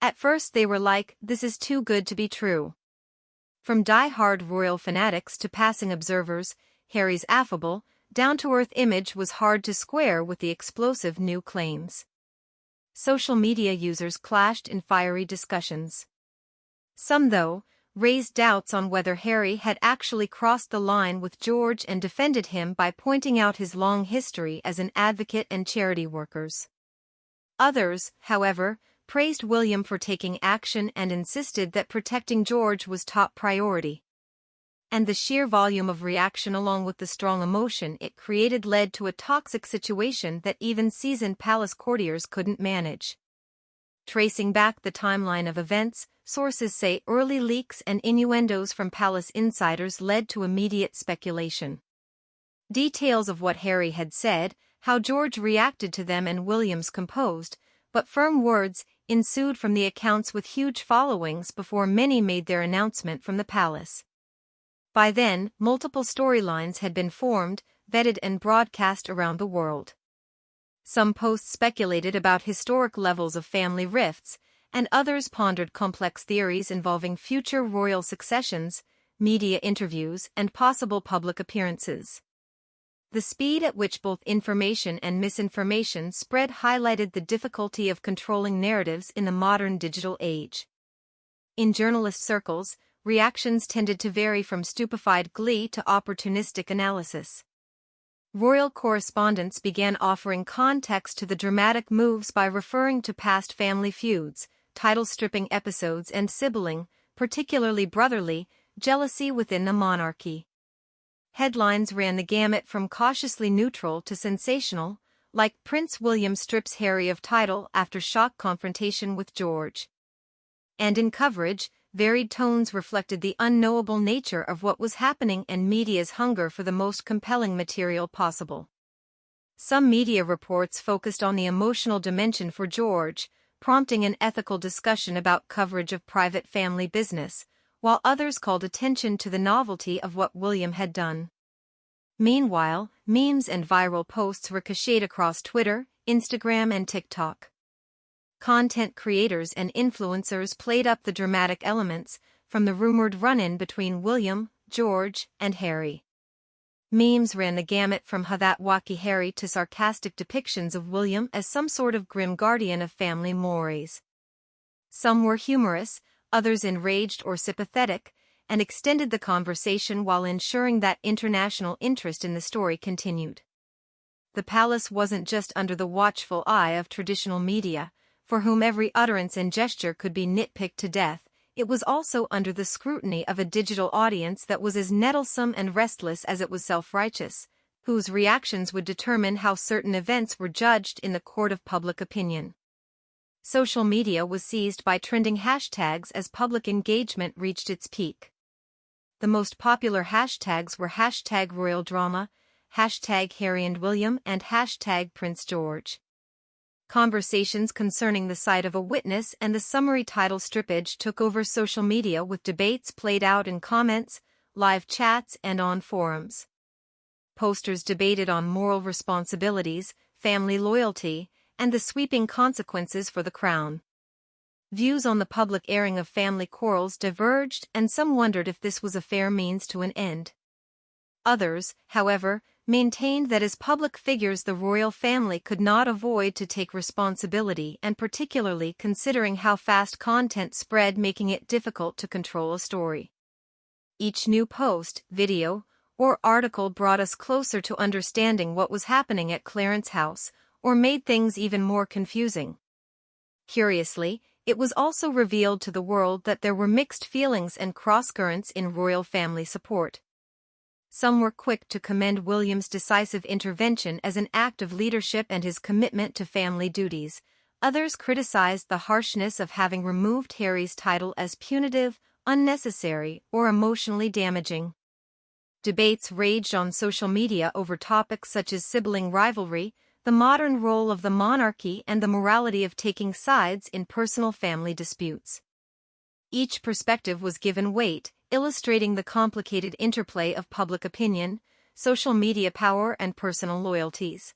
At first they were like, "This is too good to be true." From die-hard royal fanatics to passing observers, Harry's affable, down-to-earth image was hard to square with the explosive new claims. Social media users clashed in fiery discussions. Some, though, raised doubts on whether Harry had actually crossed the line with George and defended him by pointing out his long history as an advocate and charity workers. Others, however, praised William for taking action and insisted that protecting George was top priority. And the sheer volume of reaction along with the strong emotion it created led to a toxic situation that even seasoned palace courtiers couldn't manage. Tracing back the timeline of events, sources say early leaks and innuendos from palace insiders led to immediate speculation. Details of what Harry had said, how George reacted to them and William's composed, but firm words, ensued from the accounts with huge followings before many made their announcement from the palace. By then, multiple storylines had been formed, vetted and broadcast around the world. Some posts speculated about historic levels of family rifts, and others pondered complex theories involving future royal successions, media interviews, and possible public appearances. The speed at which both information and misinformation spread highlighted the difficulty of controlling narratives in the modern digital age. In journalist circles, reactions tended to vary from stupefied glee to opportunistic analysis. Royal correspondents began offering context to the dramatic moves by referring to past family feuds, title-stripping episodes and sibling, particularly brotherly, jealousy within the monarchy. Headlines ran the gamut from cautiously neutral to sensational, like Prince William strips Harry of title after shock confrontation with George. And in coverage, varied tones reflected the unknowable nature of what was happening and media's hunger for the most compelling material possible. Some media reports focused on the emotional dimension for George, prompting an ethical discussion about coverage of private family business, while others called attention to the novelty of what William had done. Meanwhile, memes and viral posts ricocheted across Twitter, Instagram and TikTok. Content creators and influencers played up the dramatic elements, from the rumored run-in between William, George, and Harry. Memes ran the gamut from "Ha that wacky Harry" to sarcastic depictions of William as some sort of grim guardian of family mores. Some were humorous, others enraged or sympathetic, and extended the conversation while ensuring that international interest in the story continued. The palace wasn't just under the watchful eye of traditional media, for whom every utterance and gesture could be nitpicked to death, it was also under the scrutiny of a digital audience that was as nettlesome and restless as it was self-righteous, whose reactions would determine how certain events were judged in the court of public opinion. Social media was seized by trending hashtags as public engagement reached its peak. The most popular hashtags were #RoyalDrama, #Harry and William and #Prince George. Conversations concerning the side of a witness and the summary title strippage took over social media, with debates played out in comments, live chats and on forums. Posters debated on moral responsibilities, family loyalty, and the sweeping consequences for the crown. Views on the public airing of family quarrels diverged, and some wondered if this was a fair means to an end. Others, however, maintained that as public figures the royal family could not avoid to take responsibility, and particularly considering how fast content spread, making it difficult to control a story. Each new post, video, or article brought us closer to understanding what was happening at Clarence House, or made things even more confusing. Curiously, it was also revealed to the world that there were mixed feelings and crosscurrents in royal family support. Some were quick to commend William's decisive intervention as an act of leadership and his commitment to family duties. Others criticized the harshness of having removed Harry's title as punitive, unnecessary, or emotionally damaging. Debates raged on social media over topics such as sibling rivalry, the modern role of the monarchy, and the morality of taking sides in personal family disputes. Each perspective was given weight, illustrating the complicated interplay of public opinion, social media power and personal loyalties.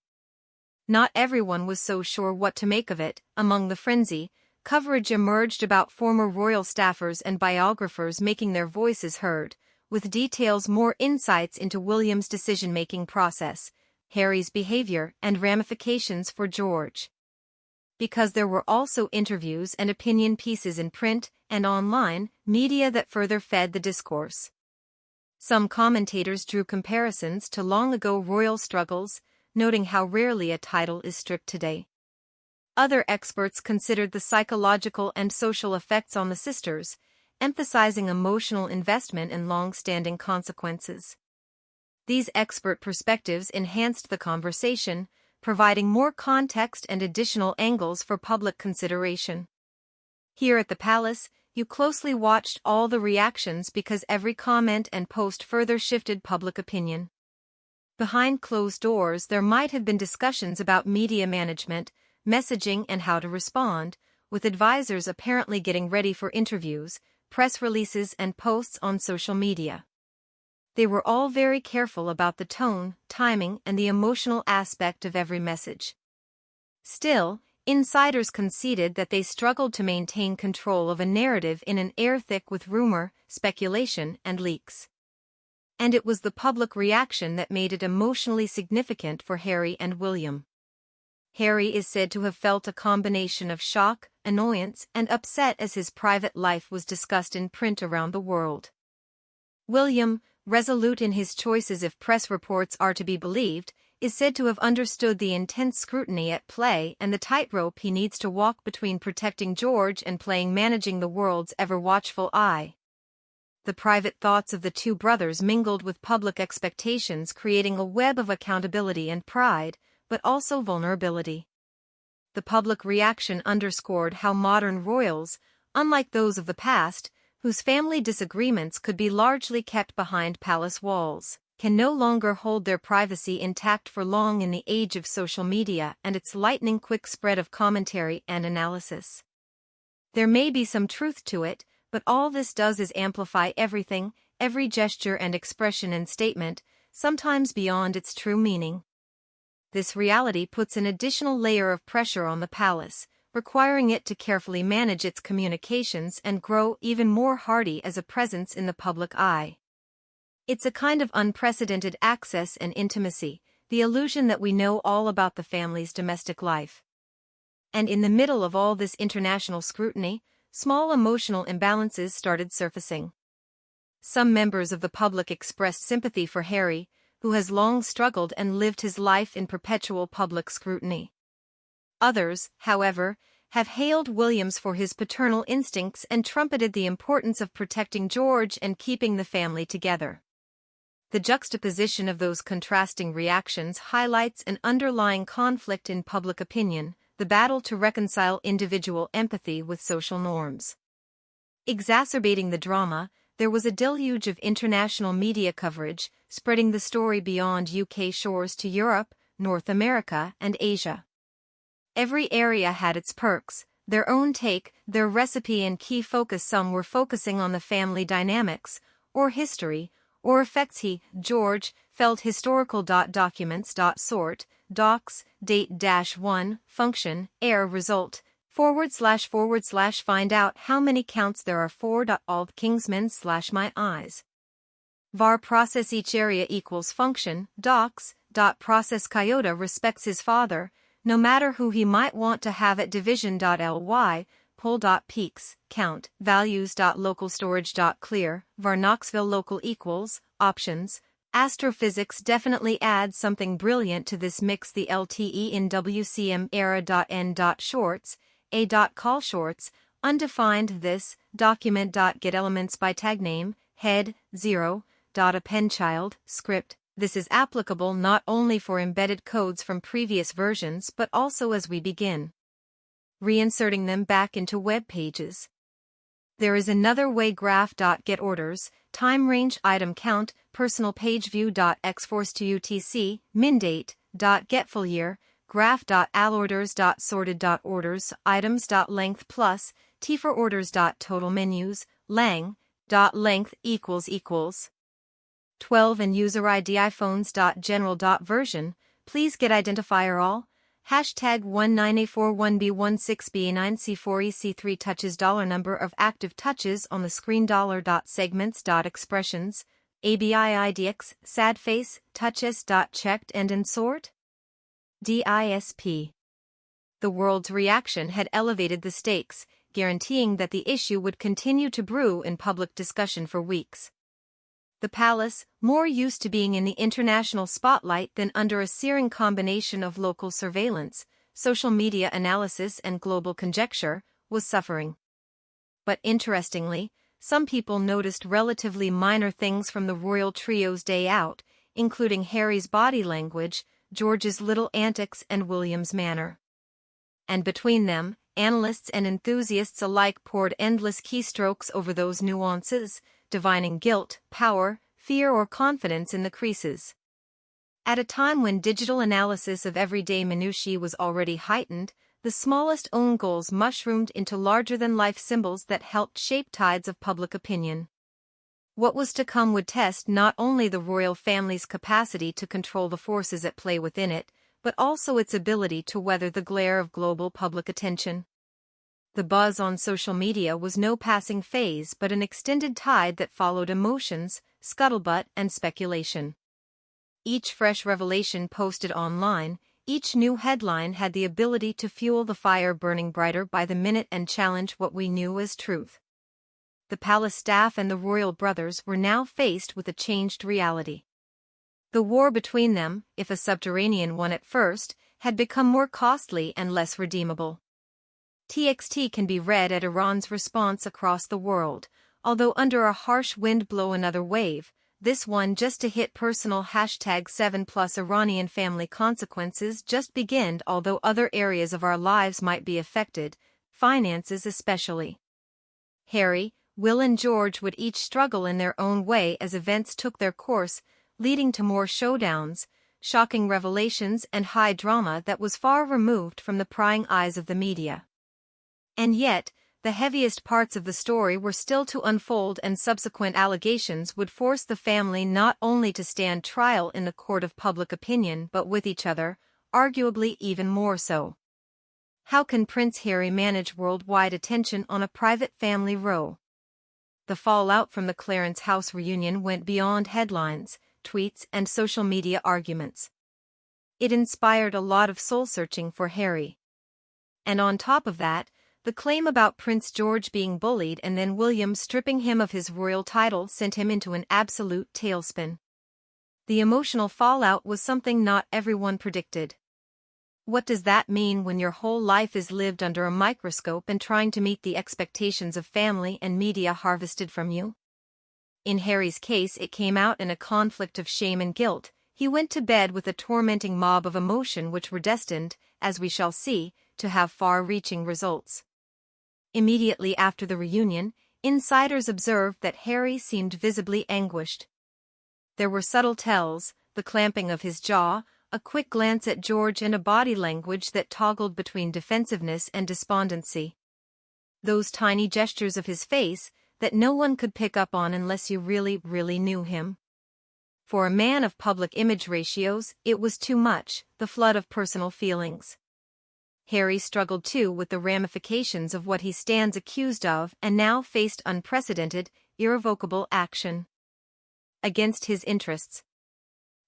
Not everyone was so sure what to make of it. Among the frenzy, coverage emerged about former royal staffers and biographers making their voices heard, with details more insights into William's decision-making process, Harry's behavior, and ramifications for George. Because there were also interviews and opinion pieces in print and online media that further fed the discourse. Some commentators drew comparisons to long-ago royal struggles, noting how rarely a title is stripped today. Other experts considered the psychological and social effects on the sisters, emphasizing emotional investment and long-standing consequences. These expert perspectives enhanced the conversation, providing more context and additional angles for public consideration. Here at the palace, you closely watched all the reactions because every comment and post further shifted public opinion. Behind closed doors, there might have been discussions about media management, messaging, and how to respond, with advisors apparently getting ready for interviews, press releases, and posts on social media. They were all very careful about the tone, timing, and the emotional aspect of every message. Still, insiders conceded that they struggled to maintain control of a narrative in an air thick with rumor, speculation, and leaks. And it was the public reaction that made it emotionally significant for Harry and William. Harry is said to have felt a combination of shock, annoyance, and upset as his private life was discussed in print around the world. William, resolute in his choices if press reports are to be believed, is said to have understood the intense scrutiny at play and the tightrope he needs to walk between protecting George and managing the world's ever-watchful eye. The private thoughts of the two brothers mingled with public expectations, creating a web of accountability and pride, but also vulnerability. The public reaction underscored how modern royals, unlike those of the past, whose family disagreements could be largely kept behind palace walls, can no longer hold their privacy intact for long in the age of social media and its lightning-quick spread of commentary and analysis. There may be some truth to it, but all this does is amplify everything, every gesture and expression and statement, sometimes beyond its true meaning. This reality puts an additional layer of pressure on the palace, requiring it to carefully manage its communications and grow even more hardy as a presence in the public eye. It's a kind of unprecedented access and intimacy, the illusion that we know all about the family's domestic life. And in the middle of all this international scrutiny, small emotional imbalances started surfacing. Some members of the public expressed sympathy for Harry, who has long struggled and lived his life in perpetual public scrutiny. Others, however, have hailed Williams for his paternal instincts and trumpeted the importance of protecting George and keeping the family together. The juxtaposition of those contrasting reactions highlights an underlying conflict in public opinion, the battle to reconcile individual empathy with social norms. Exacerbating the drama, there was a deluge of international media coverage, spreading the story beyond UK shores to Europe, North America, and Asia. Every area had its perks, their own take, their recipe and key focus. Some were focusing on the family dynamics, or history, or effects George, felt historical. Documents. Sort, docs, date-1, function, error result, / find out how many counts there are for. All Kingsmen / my eyes. var process each area equals function, docs. Process Coyote respects his father, no matter who he might want to have at division. Ly, poll. Peaks, count, values. Local storage. Clear, var Knoxville local equals, options. Astrophysics definitely adds something brilliant to this mix. The LTE in WCM era. N. Shorts, a. Call shorts, undefined. This document. Get elements by tag name, head, 0. Append child, script. This is applicable not only for embedded codes from previous versions but also as we begin reinserting them back into web pages. There is another way. Graph. Get orders, time range, item count, personal page view. Xforce to UTC, min date. Get full year, graph. Allorders. Sorted. Orders, items. Length plus, T for orders. Total menus, lang. Length equals 12 and user ID iPhones. General. Version, please get identifier all, Hashtag 19A41B16B9C4EC3 touches $number of active touches on the screen $segments.expressions, ABIIDX, sad face, touches. Checked and in sort? DISP. The world's reaction had elevated the stakes, guaranteeing that the issue would continue to brew in public discussion for weeks. The palace, more used to being in the international spotlight than under a searing combination of local surveillance, social media analysis and global conjecture, was suffering. But interestingly, some people noticed relatively minor things from the royal trio's day out, including Harry's body language, George's little antics and William's manner. And between them, analysts and enthusiasts alike poured endless keystrokes over those nuances, divining guilt, power, fear or confidence in the creases. At a time when digital analysis of everyday minutiae was already heightened, the smallest own goals mushroomed into larger-than-life symbols that helped shape tides of public opinion. What was to come would test not only the royal family's capacity to control the forces at play within it, but also its ability to weather the glare of global public attention. The buzz on social media was no passing phase but an extended tide that followed emotions, scuttlebutt, and speculation. Each fresh revelation posted online, each new headline had the ability to fuel the fire burning brighter by the minute and challenge what we knew as truth. The palace staff and the royal brothers were now faced with a changed reality. The war between them, if a subterranean one at first, had become more costly and less redeemable. TXT can be read at Iran's response across the world, although under a harsh wind blow another wave, this one just to hit personal hashtag 7+ Iranian family consequences just beginned although other areas of our lives might be affected, finances especially. Harry, Will and George would each struggle in their own way as events took their course, leading to more showdowns, shocking revelations and high drama that was far removed from the prying eyes of the media. And yet, the heaviest parts of the story were still to unfold and subsequent allegations would force the family not only to stand trial in the court of public opinion but with each other, arguably even more so. How can Prince Harry manage worldwide attention on a private family row? The fallout from the Clarence House reunion went beyond headlines, tweets, and social media arguments. It inspired a lot of soul-searching for Harry. And on top of that, the claim about Prince George being bullied and then William stripping him of his royal title sent him into an absolute tailspin. The emotional fallout was something not everyone predicted. What does that mean when your whole life is lived under a microscope and trying to meet the expectations of family and media harvested from you? In Harry's case, it came out in a conflict of shame and guilt. He went to bed with a tormenting mob of emotion which were destined, as we shall see, to have far-reaching results. Immediately after the reunion, insiders observed that Harry seemed visibly anguished. There were subtle tells, the clamping of his jaw, a quick glance at George and a body language that toggled between defensiveness and despondency. Those tiny gestures of his face that no one could pick up on unless you really knew him. For a man of public image ratios, it was too much, the flood of personal feelings. Harry struggled too with the ramifications of what he stands accused of and now faced unprecedented, irrevocable action against his interests.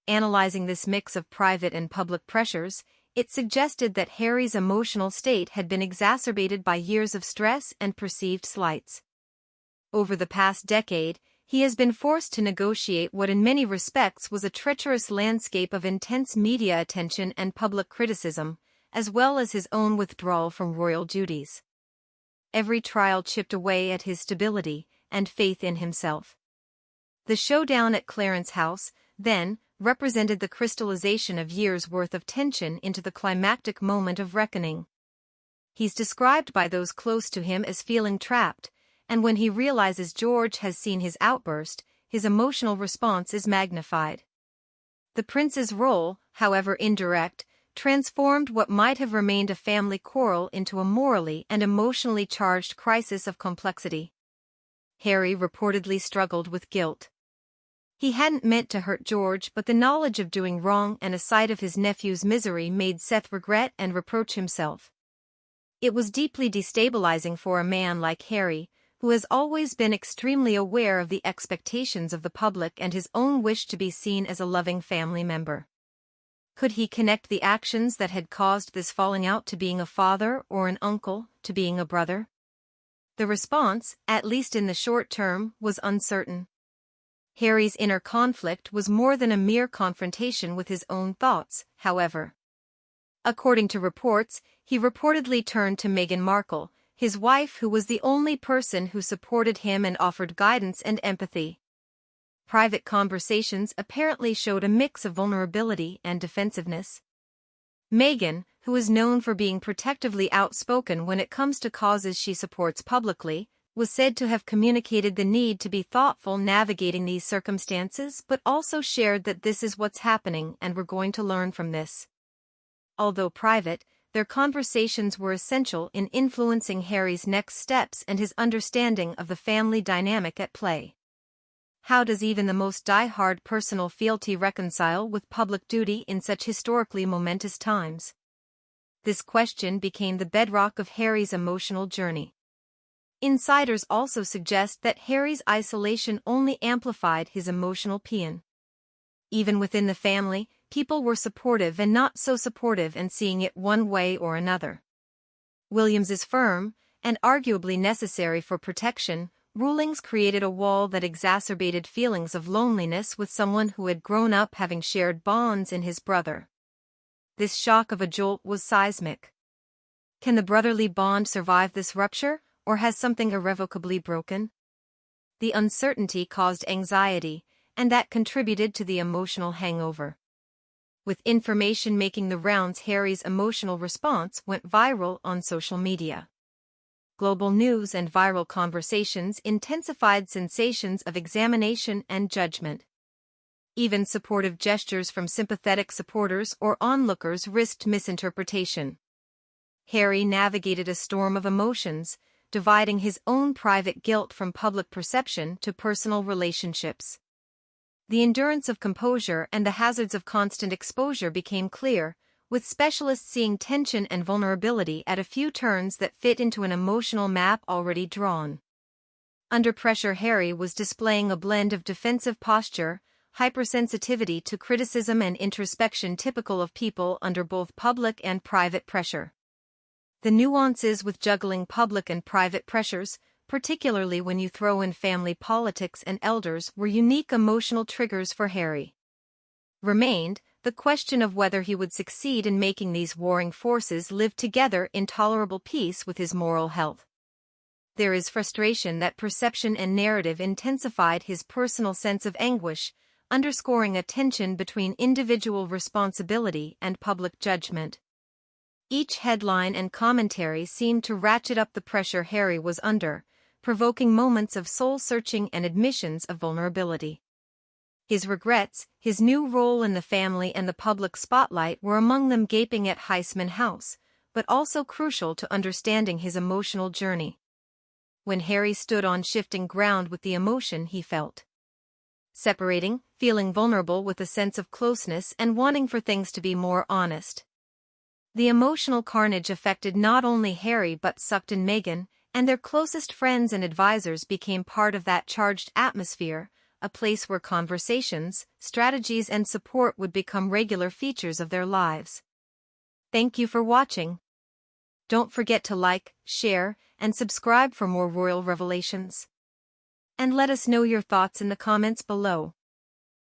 Analyzing this mix of private and public pressures, it suggested that Harry's emotional state had been exacerbated by years of stress and perceived slights. Over the past decade, he has been forced to negotiate what in many respects was a treacherous landscape of intense media attention and public criticism, as well as his own withdrawal from royal duties. Every trial chipped away at his stability and faith in himself. The showdown at Clarence House, then, represented the crystallization of years' worth of tension into the climactic moment of reckoning. He's described by those close to him as feeling trapped, and when he realizes George has seen his outburst, his emotional response is magnified. The prince's role, however indirect, transformed what might have remained a family quarrel into a morally and emotionally charged crisis of complexity. Harry reportedly struggled with guilt. He hadn't meant to hurt George, but the knowledge of doing wrong and a sight of his nephew's misery made Seth regret and reproach himself. It was deeply destabilizing for a man like Harry, who has always been extremely aware of the expectations of the public and his own wish to be seen as a loving family member. Could he connect the actions that had caused this falling out to being a father or an uncle, to being a brother? The response, at least in the short term, was uncertain. Harry's inner conflict was more than a mere confrontation with his own thoughts, however. According to reports, he reportedly turned to Meghan Markle, his wife, who was the only person who supported him and offered guidance and empathy. Private conversations apparently showed a mix of vulnerability and defensiveness. Meghan, who is known for being protectively outspoken when it comes to causes she supports publicly, was said to have communicated the need to be thoughtful navigating these circumstances, but also shared that this is what's happening and we're going to learn from this. Although private, their conversations were essential in influencing Harry's next steps and his understanding of the family dynamic at play. How does even the most die-hard personal fealty reconcile with public duty in such historically momentous times? This question became the bedrock of Harry's emotional journey. Insiders also suggest that Harry's isolation only amplified his emotional pain. Even within the family, people were supportive and not so supportive and seeing it one way or another. William's firm, and arguably necessary for protection, rulings created a wall that exacerbated feelings of loneliness with someone who had grown up having shared bonds in his brother. This shock of a jolt was seismic. Can the brotherly bond survive this rupture, or has something irrevocably broken? The uncertainty caused anxiety, and that contributed to the emotional hangover. With information making the rounds, Harry's emotional response went viral on social media. Global news and viral conversations intensified sensations of examination and judgment. Even supportive gestures from sympathetic supporters or onlookers risked misinterpretation. Harry navigated a storm of emotions, dividing his own private guilt from public perception to personal relationships. The endurance of composure and the hazards of constant exposure became clear, with specialists seeing tension and vulnerability at a few turns that fit into an emotional map already drawn. Under pressure, Harry was displaying a blend of defensive posture, hypersensitivity to criticism and introspection typical of people under both public and private pressure. The nuances with juggling public and private pressures, particularly when you throw in family politics and elders, were unique emotional triggers for Harry. Remained the question of whether he would succeed in making these warring forces live together in tolerable peace with his moral health. There is frustration that perception and narrative intensified his personal sense of anguish, underscoring a tension between individual responsibility and public judgment. Each headline and commentary seemed to ratchet up the pressure Harry was under, provoking moments of soul-searching and admissions of vulnerability. His regrets, his new role in the family and the public spotlight were among them, gaping at House, but also crucial to understanding his emotional journey. When Harry stood on shifting ground with the emotion he felt. Separating, feeling vulnerable with a sense of closeness and wanting for things to be more honest. The emotional carnage affected not only Harry but sucked in Meghan, and their closest friends and advisors became part of that charged atmosphere, a place where conversations, strategies and support would become regular features of their lives. Thank you for watching. Don't forget to like, share, and subscribe for more royal revelations. And let us know your thoughts in the comments below.